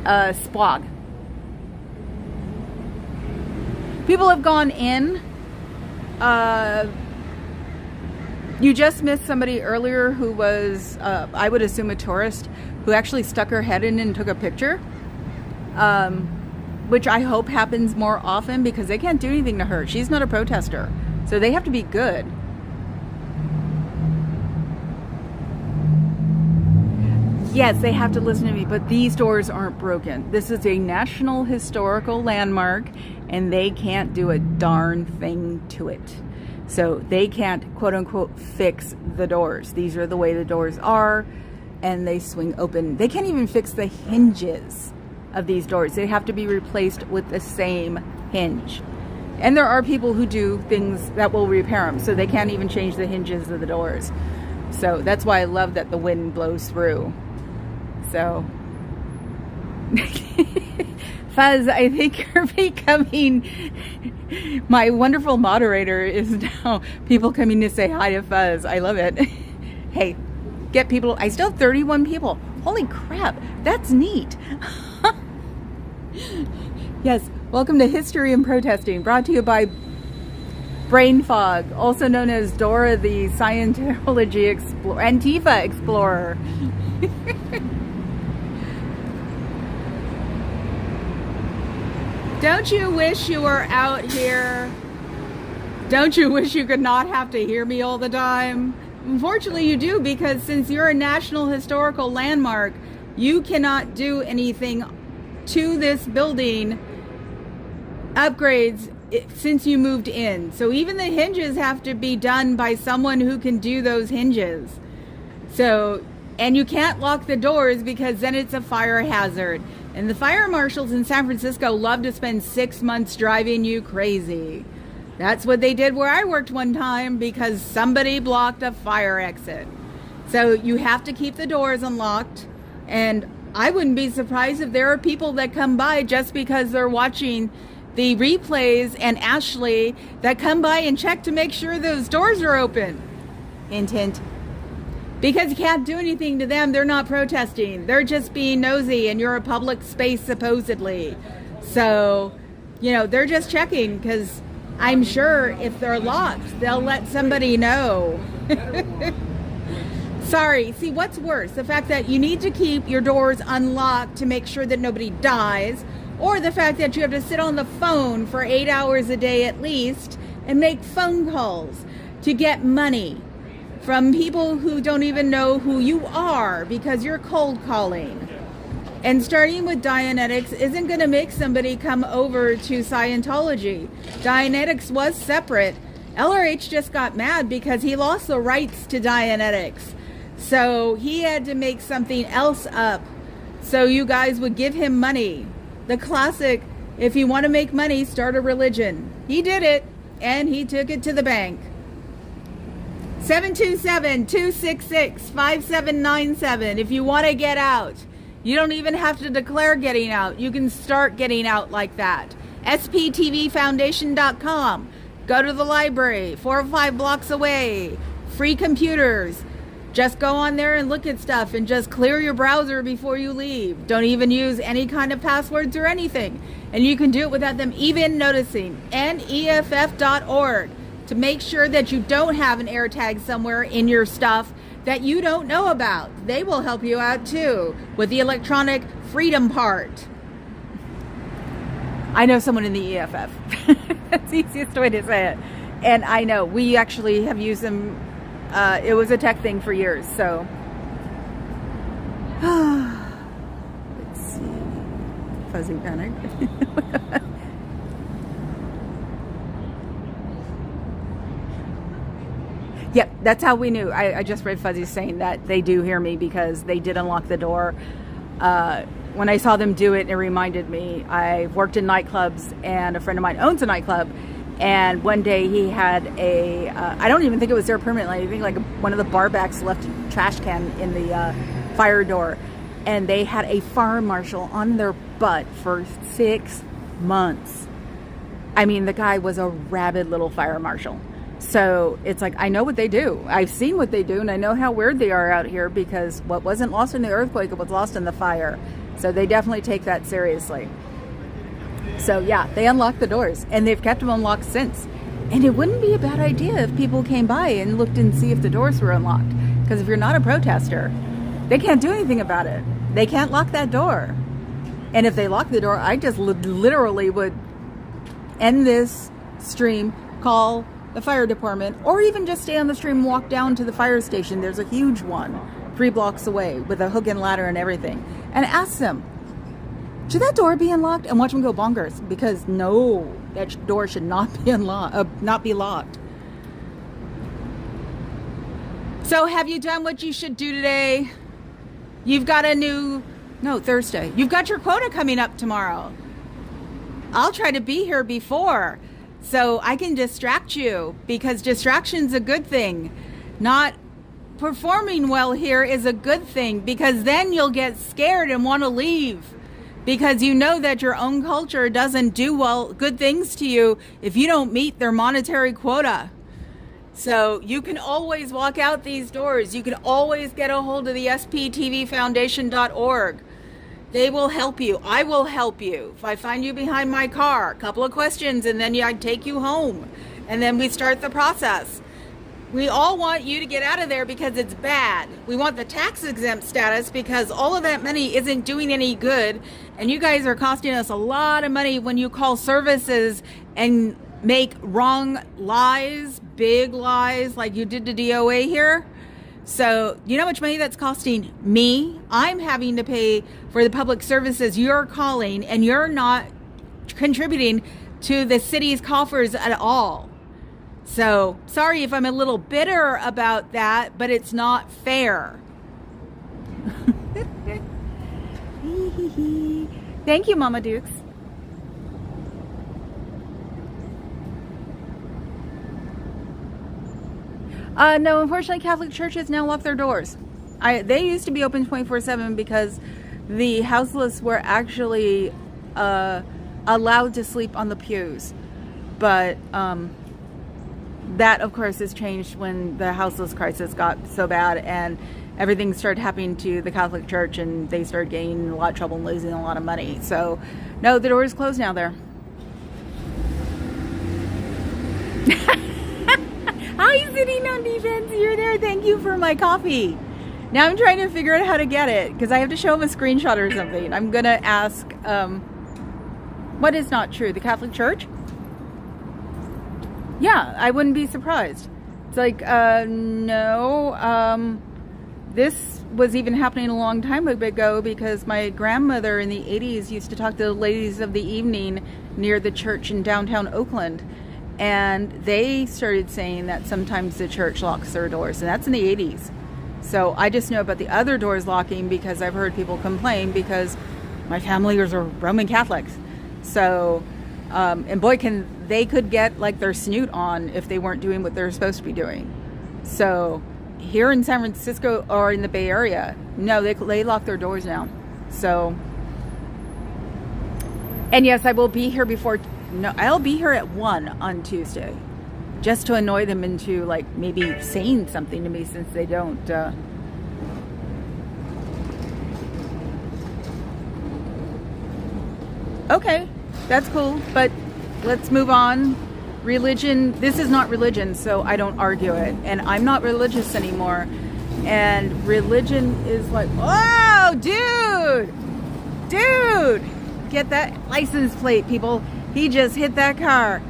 Splog. People have gone in. You just missed somebody earlier who was, I would assume, a tourist, who actually stuck her head in and took a picture. Which I hope happens more often, because they can't do anything to her. She's not a protester. So they have to be good. Yes, they have to listen to me, but these doors aren't broken. This is a National Historical Landmark, and they can't do a darn thing to it. So they can't, quote unquote, fix the doors. These are the way the doors are, and they swing open. They can't even fix the hinges of these doors. They have to be replaced with the same hinge. And there are people who do things that will repair them, so they can't even change the hinges of the doors. So that's why I love that the wind blows through. So, Fuzz, I think you're becoming my wonderful moderator. Is now people coming to say hi to Fuzz. I love it. Hey, get people. I still have 31 people. Holy crap, that's neat. Yes, welcome to History and Protesting, brought to you by Brain Fog, also known as Dora the Scientology Antifa Explorer. Don't you wish you were out here? Don't you wish you could not have to hear me all the time? Unfortunately, you do, because since you're a National Historical Landmark, you cannot do anything to this building, upgrades, since you moved in. So even the hinges have to be done by someone who can do those hinges. So, and you can't lock the doors because then it's a fire hazard. And the fire marshals in San Francisco love to spend 6 months driving you crazy. That's what they did where I worked one time because somebody blocked a fire exit. So you have to keep the doors unlocked. And I wouldn't be surprised if there are people that come by just because they're watching the replays and Ashley that come by and check to make sure those doors are open. Hint, hint. Because you can't do anything to them. They're not protesting. They're just being nosy, and you're a public space supposedly. So, you know, they're just checking because I'm sure if they're locked, they'll let somebody know. Sorry. See, what's worse? The fact that you need to keep your doors unlocked to make sure that nobody dies, or the fact that you have to sit on the phone for 8 hours a day at least and make phone calls to get money from people who don't even know who you are because you're cold calling. And starting with Dianetics isn't going to make somebody come over to Scientology. Dianetics was separate. LRH just got mad because he lost the rights to Dianetics. So he had to make something else up so you guys would give him money. The classic, if you want to make money, start a religion. He did it, and he took it to the bank. 727-266-5797 if you want to get out. You don't even have to declare getting out. You can start getting out like that. SPTVFoundation.com. Go to the library, 4 or 5 blocks away. Free computers. Just go on there and look at stuff and just clear your browser before you leave. Don't even use any kind of passwords or anything. And you can do it without them even noticing. NEFF.org. To make sure that you don't have an air tag somewhere in your stuff that you don't know about. They will help you out too with the electronic freedom part. I know someone in the EFF. That's the easiest way to say it. And I know we actually have used them. It was a tech thing for years. So let's see. Fuzzy panic. Yep, that's how we knew. I just read Fuzzy saying that they do hear me because they did unlock the door. When I saw them do it, it reminded me. I worked in nightclubs, and a friend of mine owns a nightclub. And one day he had a, I don't even think it was there permanently. I think like one of the barbacks left a trash can in the fire door. And they had a fire marshal on their butt for 6 months. I mean, the guy was a rabid little fire marshal. So it's like, I know what they do. I've seen what they do, and I know how weird they are out here because what wasn't lost in the earthquake, it was lost in the fire. So they definitely take that seriously. So yeah, they unlocked the doors, and they've kept them unlocked since. And it wouldn't be a bad idea if people came by and looked and see if the doors were unlocked. Because if you're not a protester, they can't do anything about it. They can't lock that door. And if they lock the door, I just literally would end this stream, call the fire department, or even just stay on the street and walk down to the fire station. There's a huge one 3 blocks away with a hook and ladder and everything. And ask them, should that door be unlocked? And watch them go bonkers, because no, that door should not be unlocked, not be locked. So have you done what you should do today? You've got Thursday. You've got your quota coming up tomorrow. I'll try to be here before so I can distract you, because distraction's a good thing. Not performing well here is a good thing, because then you'll get scared and want to leave, because you know that your own culture doesn't do good things to you if you don't meet their monetary quota. So you can always walk out these doors. You can always get a hold of the sptvfoundation.org. They will help you. I will help you. If I find you behind my car, a couple of questions, and then I take you home. And then we start the process. We all want you to get out of there because it's bad. We want the tax exempt status because all of that money isn't doing any good. And you guys are costing us a lot of money when you call services and make wrong lies, big lies like you did to DOA here. So you know how much money that's costing me? I'm having to pay for the public services you're calling, and you're not contributing to the city's coffers at all. So sorry if I'm a little bitter about that, but it's not fair. Thank you, Mama Dukes. No, unfortunately, Catholic churches now lock their doors. They used to be open 24/7 because the houseless were actually allowed to sleep on the pews. But that, of course, has changed when the houseless crisis got so bad and everything started happening to the Catholic Church, and they started getting in a lot of trouble and losing a lot of money. So, no, the door is closed now there. Hi, sitting on defense. You're there. Thank you for my coffee. Now I'm trying to figure out how to get it, because I have to show him a screenshot or something. I'm going to ask, what is not true? The Catholic Church? Yeah, I wouldn't be surprised. It's like, no. This was even happening a long time ago, because my grandmother in the 80s used to talk to the ladies of the evening near the church in downtown Oakland. And they started saying that sometimes the church locks their doors, and that's in the 80s. So I just know about the other doors locking because I've heard people complain, because my family was Roman Catholics. So, and boy, they could get like their snoot on if they weren't doing what they're supposed to be doing. So here in San Francisco or in the Bay Area, no, they lock their doors now. So, and yes, I will be here before. No, I'll be here at 1 on Tuesday, just to annoy them into like maybe saying something to me, since they don't. Okay, that's cool, but let's move on. Religion, this is not religion, so I don't argue it. And I'm not religious anymore. And religion is like, oh, dude, get that license plate, people. He just hit that car.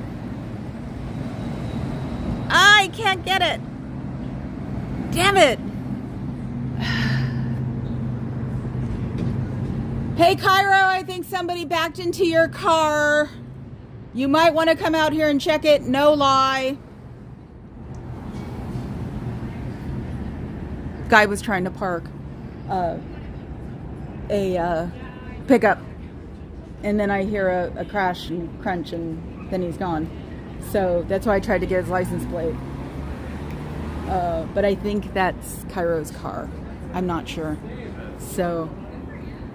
I can't get it. Damn it. Hey, Cairo, I think somebody backed into your car. You might want to come out here and check it. No lie. Guy was trying to park a pickup. And then I hear a crash and crunch, and then he's gone. So that's why I tried to get his license plate. But I think that's Cairo's car. I'm not sure. So,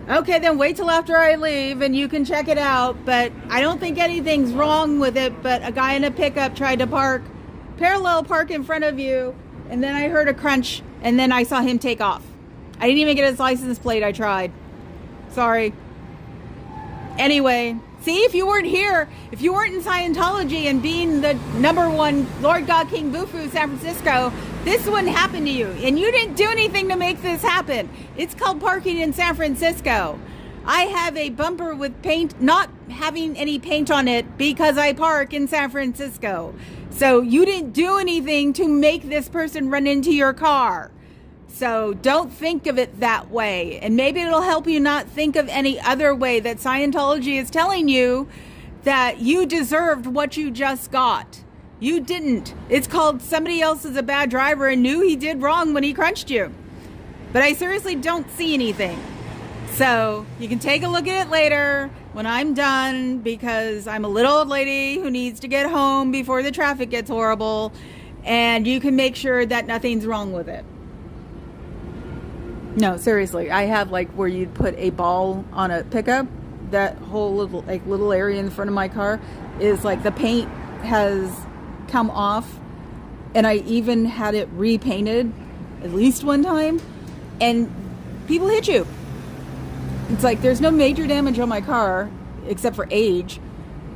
okay, then wait till after I leave and you can check it out. But I don't think anything's wrong with it. But a guy in a pickup tried to parallel park in front of you. And then I heard a crunch, and then I saw him take off. I didn't even get his license plate. I tried. Sorry. Anyway, see, if you weren't here, if you weren't in Scientology and being the #1 Lord God King Bufu San Francisco, this wouldn't happen to you. And you didn't do anything to make this happen. It's called parking in San Francisco. I have a bumper with paint, not having any paint on it, because I park in San Francisco. So you didn't do anything to make this person run into your car. So don't think of it that way. And maybe it'll help you not think of any other way that Scientology is telling you that you deserved what you just got. You didn't. It's called somebody else is a bad driver and knew he did wrong when he crunched you. But I seriously don't see anything. So you can take a look at it later when I'm done, because I'm a little old lady who needs to get home before the traffic gets horrible, and you can make sure that nothing's wrong with it. No, seriously, I have like where you'd put a ball on a pickup. That whole little area in the front of my car is like the paint has come off, and I even had it repainted at least one time, and people hit you. It's like there's no major damage on my car except for age,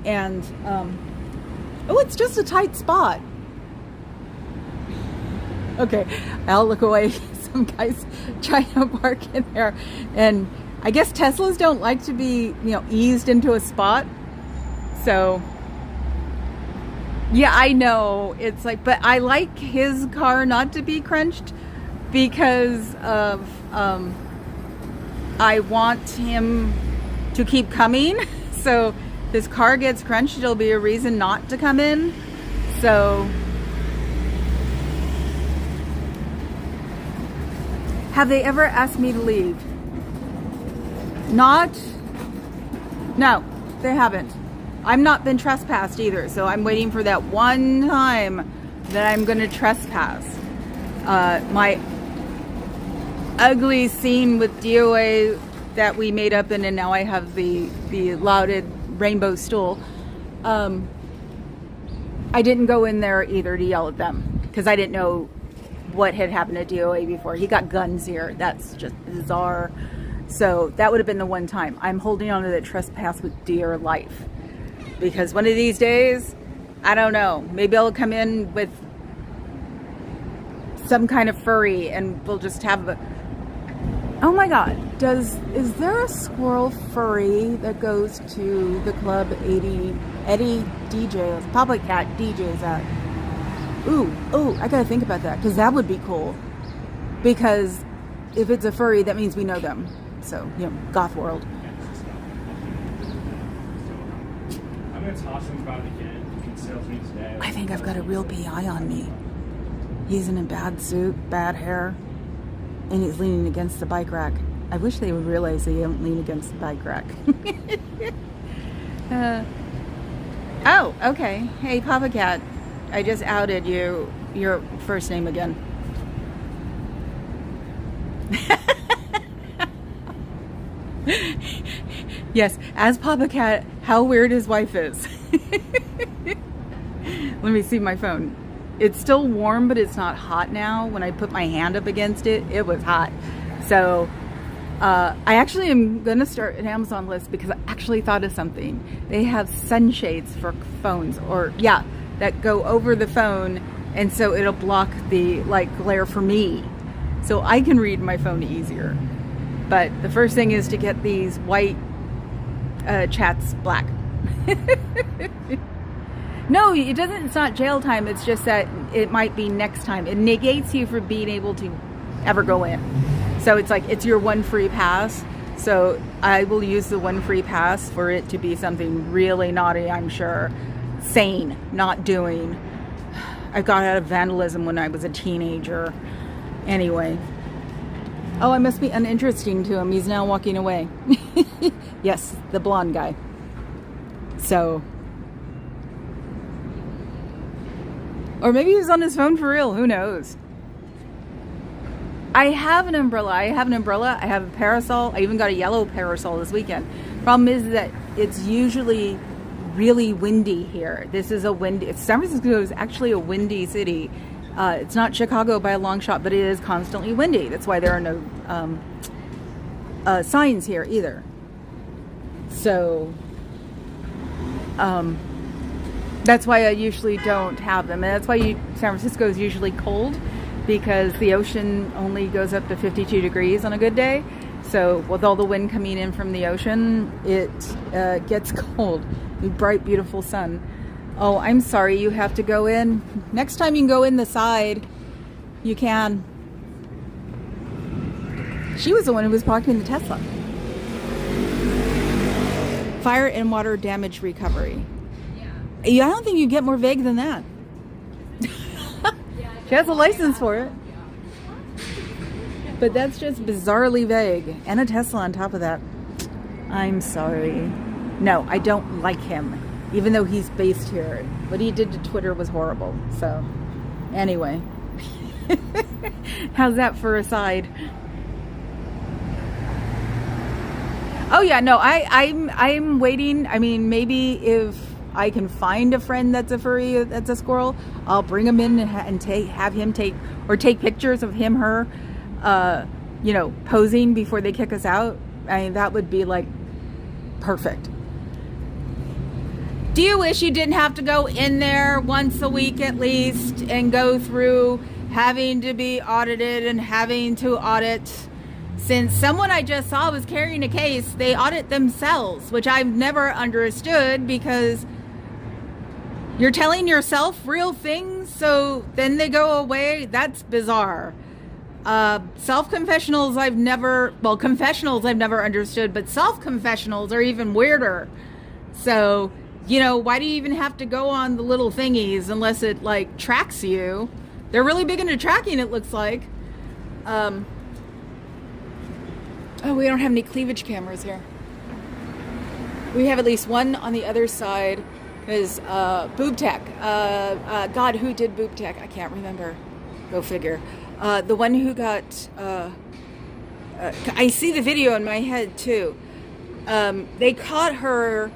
and oh, it's just a tight spot. Okay, I'll look away. Some guys trying to park in there, and I guess Teslas don't like to be, eased into a spot. So yeah, I know it's like, but I like his car not to be crunched because of I want him to keep coming. So if his car gets crunched, it'll be a reason not to come in. So have they ever asked me to leave? No, they haven't. I've not been trespassed either, so I'm waiting for that one time that I'm going to trespass. My ugly scene with DOA that we made up in, and now I have the lauded rainbow stool. I didn't go in there either to yell at them because I didn't know what had happened to DOA before. He got guns here. That's just bizarre. So that would have been the one time. I'm holding on to the trespass with dear life, because one of these days, I don't know, maybe I'll come in with some kind of furry and we'll just have a, oh my God, is there a squirrel furry that goes to the club Eddie DJs, Public Cat DJs at? Ooh, I gotta think about that, because that would be cool. Because if it's a furry, that means we know them. So, goth world. I'm gonna toss him about it again. You can sales me today. I think I've got a real PI on me. He's in a bad suit, bad hair, and he's leaning against the bike rack. I wish they would realize they don't lean against the bike rack. Oh, okay. Hey, Papa Cat. I just outed you. Your first name again. Yes, as Papa Cat, how weird his wife is. Let me see my phone. It's still warm, but it's not hot now. When I put my hand up against it, it was hot. So I actually am going to start an Amazon list because I actually thought of something. They have sunshades for phones, that go over the phone, and so it'll block the glare for me, so I can read my phone easier. But the first thing is to get these white chats black. No, it doesn't. It's not jail time. It's just that it might be next time. It negates you for being able to ever go in. So it's like it's your one free pass. So I will use the one free pass for it to be something really naughty, I'm sure. Sane, not doing. I got out of vandalism when I was a teenager. Anyway. Oh, I must be uninteresting to him. He's now walking away. Yes, the blonde guy. So. Or maybe he was on his phone for real. Who knows? I have an umbrella. I have a parasol. I even got a yellow parasol this weekend. Problem is that it's usually really windy here. This is a windy. San Francisco is actually a windy city. It's not Chicago by a long shot, but it is constantly windy. That's why there are no signs here either. So that's why I usually don't have them. And that's why San Francisco is usually cold, because the ocean only goes up to 52 degrees on a good day. So with all the wind coming in from the ocean, it gets cold. The bright, beautiful sun. Oh, I'm sorry. You have to go in. Next time you can go in the side. You can. She was the one who was parking the Tesla. Fire and water damage recovery. Yeah, I don't think you get more vague than that. She has a license for it. But that's just bizarrely vague. And a Tesla on top of that. I'm sorry. No, I don't like him. Even though he's based here. What he did to Twitter was horrible. So, anyway. How's that for a side? Oh yeah, no, I'm waiting. I mean, maybe if I can find a friend that's a furry, that's a squirrel, I'll bring him in and have him take pictures of him, her, you know, posing before they kick us out. I mean, that would be like perfect. Do you wish you didn't have to go in there once a week at least and go through having to be audited and having to audit? Since someone I just saw was carrying a case, they audit themselves, which I've never understood, because you're telling yourself real things, so then they go away. That's bizarre. Self-confessionals confessionals I've never understood, but self-confessionals are even weirder. So, you know, why do you even have to go on the little thingies unless it like tracks you? They're really big into tracking, it looks like. Oh, we don't have any cleavage cameras here. We have at least one on the other side. Is boob tech. God, who did boob tech? I can't remember. Go figure. The one who got... I see the video in my head, too. They caught her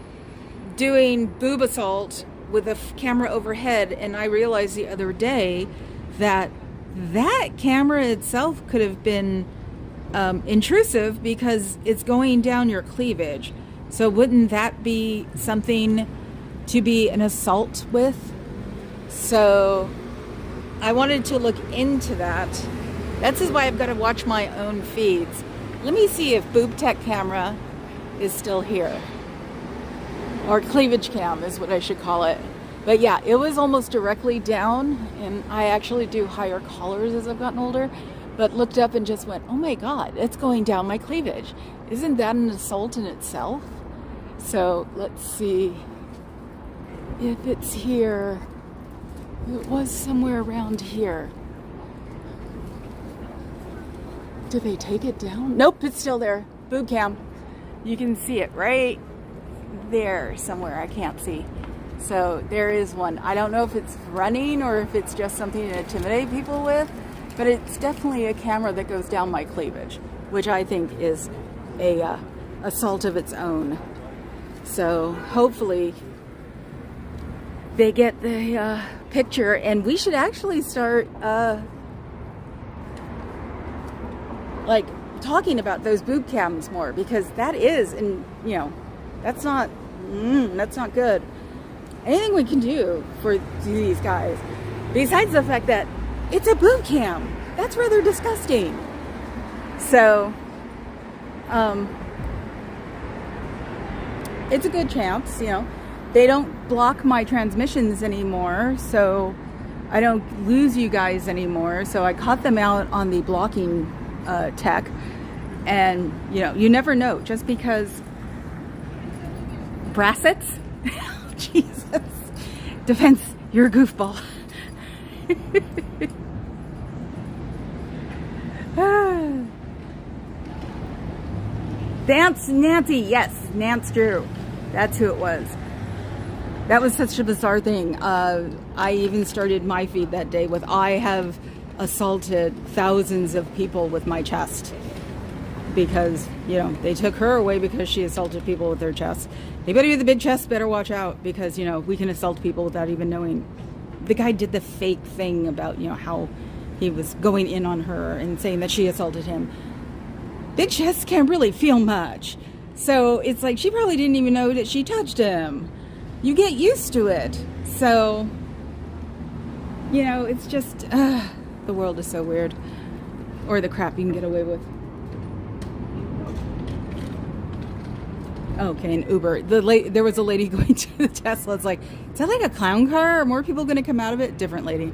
doing boob assault with a camera overhead, and I realized the other day that camera itself could have been intrusive because it's going down your cleavage. So wouldn't that be something to be an assault with? So I wanted to look into that. That's why I've got to watch my own feeds. Let me see if boob tech camera is still here. Or cleavage cam is what I should call it. But yeah, it was almost directly down, and I actually do higher collars as I've gotten older, but looked up and just went, oh my God, it's going down my cleavage. Isn't that an assault in itself? So let's see if it's here. It was somewhere around here. Did they take it down? Nope, it's still there. Boob cam. You can see it right there somewhere. I can't see. So there is one. I don't know if it's running or if it's just something to intimidate people with, but it's definitely a camera that goes down my cleavage, which I think is a assault of its own. So hopefully they get the picture, and we should actually start like talking about those boob cams more, because that is, and you know, that's not good. Anything we can do for these guys, besides the fact that it's a boob cam, that's rather disgusting. So, it's a good chance, you know. They don't block my transmissions anymore, so I don't lose you guys anymore. So I caught them out on the blocking tech, and you know, you never know. Just because brassets, Jesus, defense, you're a goofball. Dance Nancy, yes, Nance Drew. That's who it was. That was such a bizarre thing. I even started my feed that day with, I have assaulted thousands of people with my chest. Because, you know, they took her away because she assaulted people with their chest. Anybody with a big chest better watch out, because, you know, we can assault people without even knowing. The guy did the fake thing about, you know, how he was going in on her and saying that she assaulted him. Big chests can't really feel much. So it's like, she probably didn't even know that she touched him. You get used to it. So, you know, it's just, the world is so weird. Or the crap you can get away with. Okay, an Uber. There was a lady going to the Tesla. It's like, is that like a clown car? Are more people going to come out of it? Different lady.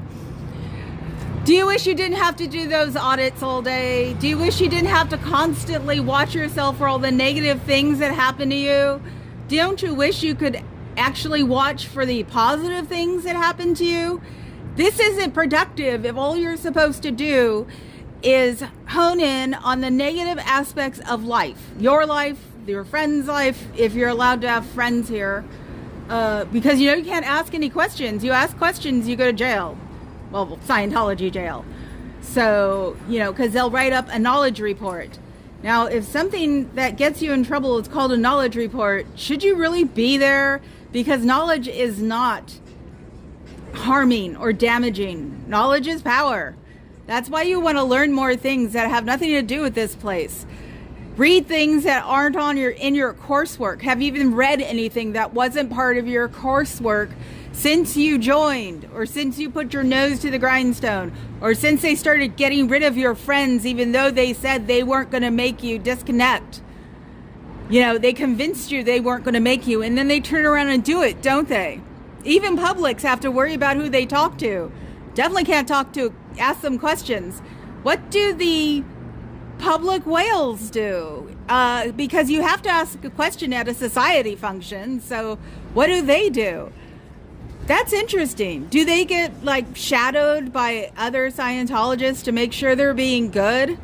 Do you wish you didn't have to do those audits all day? Do you wish you didn't have to constantly watch yourself for all the negative things that happen to you? Don't you wish you could actually watch for the positive things that happen to you? This isn't productive if all you're supposed to do is hone in on the negative aspects of life. Your life, your friend's life, if you're allowed to have friends here. Because you can't ask any questions. You ask questions, you go to jail. Well, Scientology jail. So, because they'll write up a knowledge report. Now, if something that gets you in trouble is called a knowledge report, should you really be there? Because knowledge is not harming or damaging. Knowledge is power. That's why you want to learn more things that have nothing to do with this place. Read things that aren't in your coursework. Have you even read anything that wasn't part of your coursework since you joined, or since you put your nose to the grindstone, or since they started getting rid of your friends even though they said they weren't going to make you disconnect? They convinced you they weren't going to make you, and then they turn around and do it, don't they? Even publics have to worry about who they talk to. Definitely can't ask them questions. What do the public whales do? Because you have to ask a question at a society function. So what do they do? That's interesting. Do they get shadowed by other Scientologists to make sure they're being good?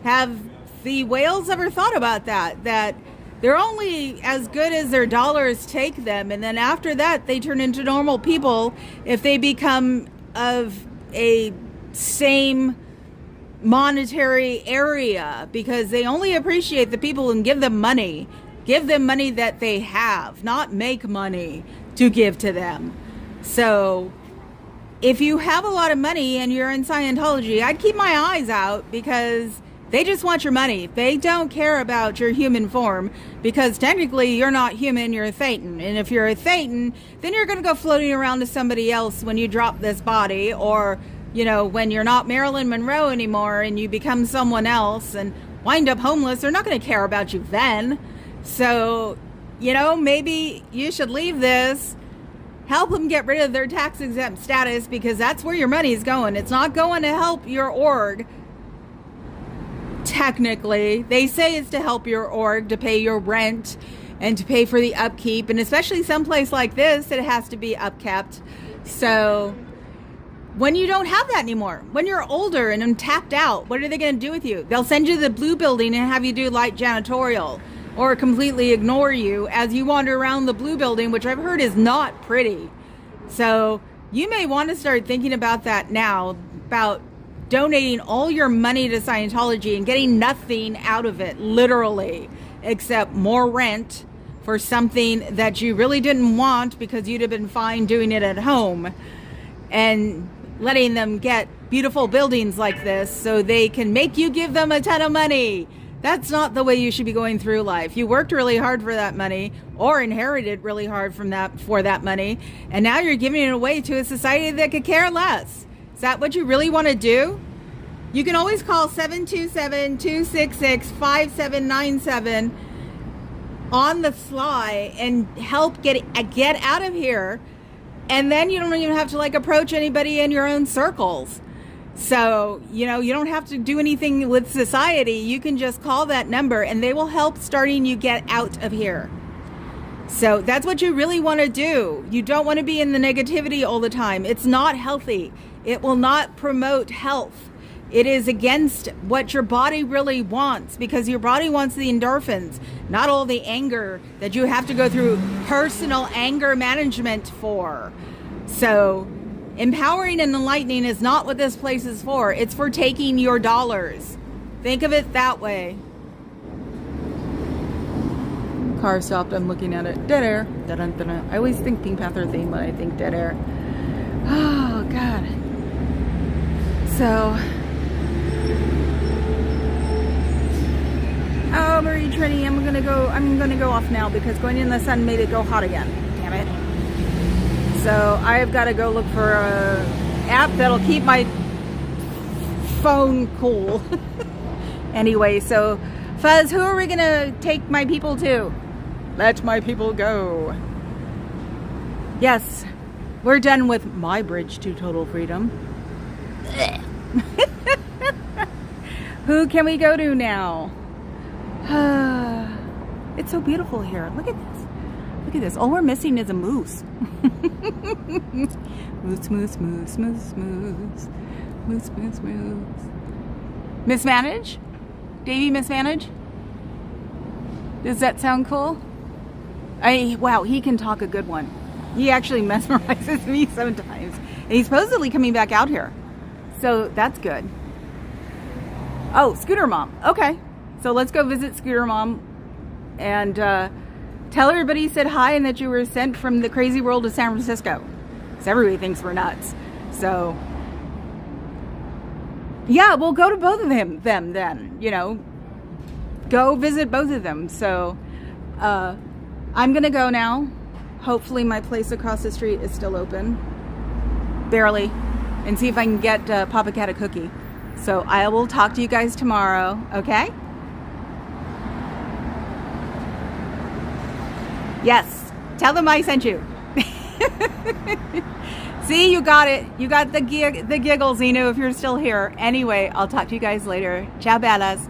Have the whales ever thought about that? That they're only as good as their dollars take them, and then after that they turn into normal people if they become of a same monetary area, because they only appreciate the people and give them money that they have, not make money to give to them. So if you have a lot of money and you're in Scientology, I'd keep my eyes out, because they just want your money. They don't care about your human form, because technically you're not human, you're a Thetan. And if you're a Thetan, then you're going to go floating around to somebody else when you drop this body, or when you're not Marilyn Monroe anymore and you become someone else and wind up homeless. They're not going to care about you then. So, maybe you should leave this. Help them get rid of their tax exempt status, because that's where your money is going. It's not going to help your org. Technically, they say it's to help your org, to pay your rent and to pay for the upkeep. And especially someplace like this, it has to be upkept. So when you don't have that anymore, when you're older and tapped out, what are they going to do with you? They'll send you to the blue building and have you do light janitorial, or completely ignore you as you wander around the blue building, which I've heard is not pretty. So you may want to start thinking about that now, about donating all your money to Scientology and getting nothing out of it, literally, except more rent for something that you really didn't want because you'd have been fine doing it at home, and letting them get beautiful buildings like this so they can make you give them a ton of money. That's not the way you should be going through life. You worked really hard for that money, or inherited really hard for that money, and now you're giving it away to a society that could care less. Is that what you really want to do? You can always call 727-266-5797 on the fly and help get out of here. And then you don't even have to approach anybody in your own circles. So, you don't have to do anything with society. You can just call that number and they will help starting you get out of here. So that's what you really want to do. You don't want to be in the negativity all the time. It's not healthy. It will not promote health. It is against what your body really wants, because your body wants the endorphins, not all the anger that you have to go through personal anger management for. So empowering and enlightening is not what this place is for. It's for taking your dollars. Think of it that way. Car stopped. I'm looking at it. Dead air. Dun-dun-dun-dun. I always think Pink Panther theme when I think dead air. Oh, God. So... oh, Marie Trinity, I'm gonna go off now because going in the sun made it go hot again. Damn it. So I've got to go look for a app that'll keep my phone cool. Anyway, so Fuzz, who are we gonna take my people to? Let my people go. Yes, we're done with my bridge to total freedom. Who can we go to now? It's so beautiful here. Look at this. Look at this. All we're missing is a moose. Moose, moose, moose, moose, moose. Moose, moose, moose. Mismanage? Davey mismanage? Does that sound cool? Wow, he can talk a good one. He actually mesmerizes me sometimes. And he's supposedly coming back out here. So that's good. Oh, Scooter Mom. Okay. So let's go visit Scooter Mom and tell everybody you said hi and that you were sent from the crazy world of San Francisco. Because everybody thinks we're nuts. So, yeah, we'll go to both of them then, you know. Go visit both of them. So, I'm going to go now. Hopefully my place across the street is still open. Barely. And see if I can get Papa Cat a cookie. So I will talk to you guys tomorrow, okay? Yes. Tell them I sent you. See, you got it. You got the giggles, Eno, if you're still here. Anyway, I'll talk to you guys later. Ciao, bellas.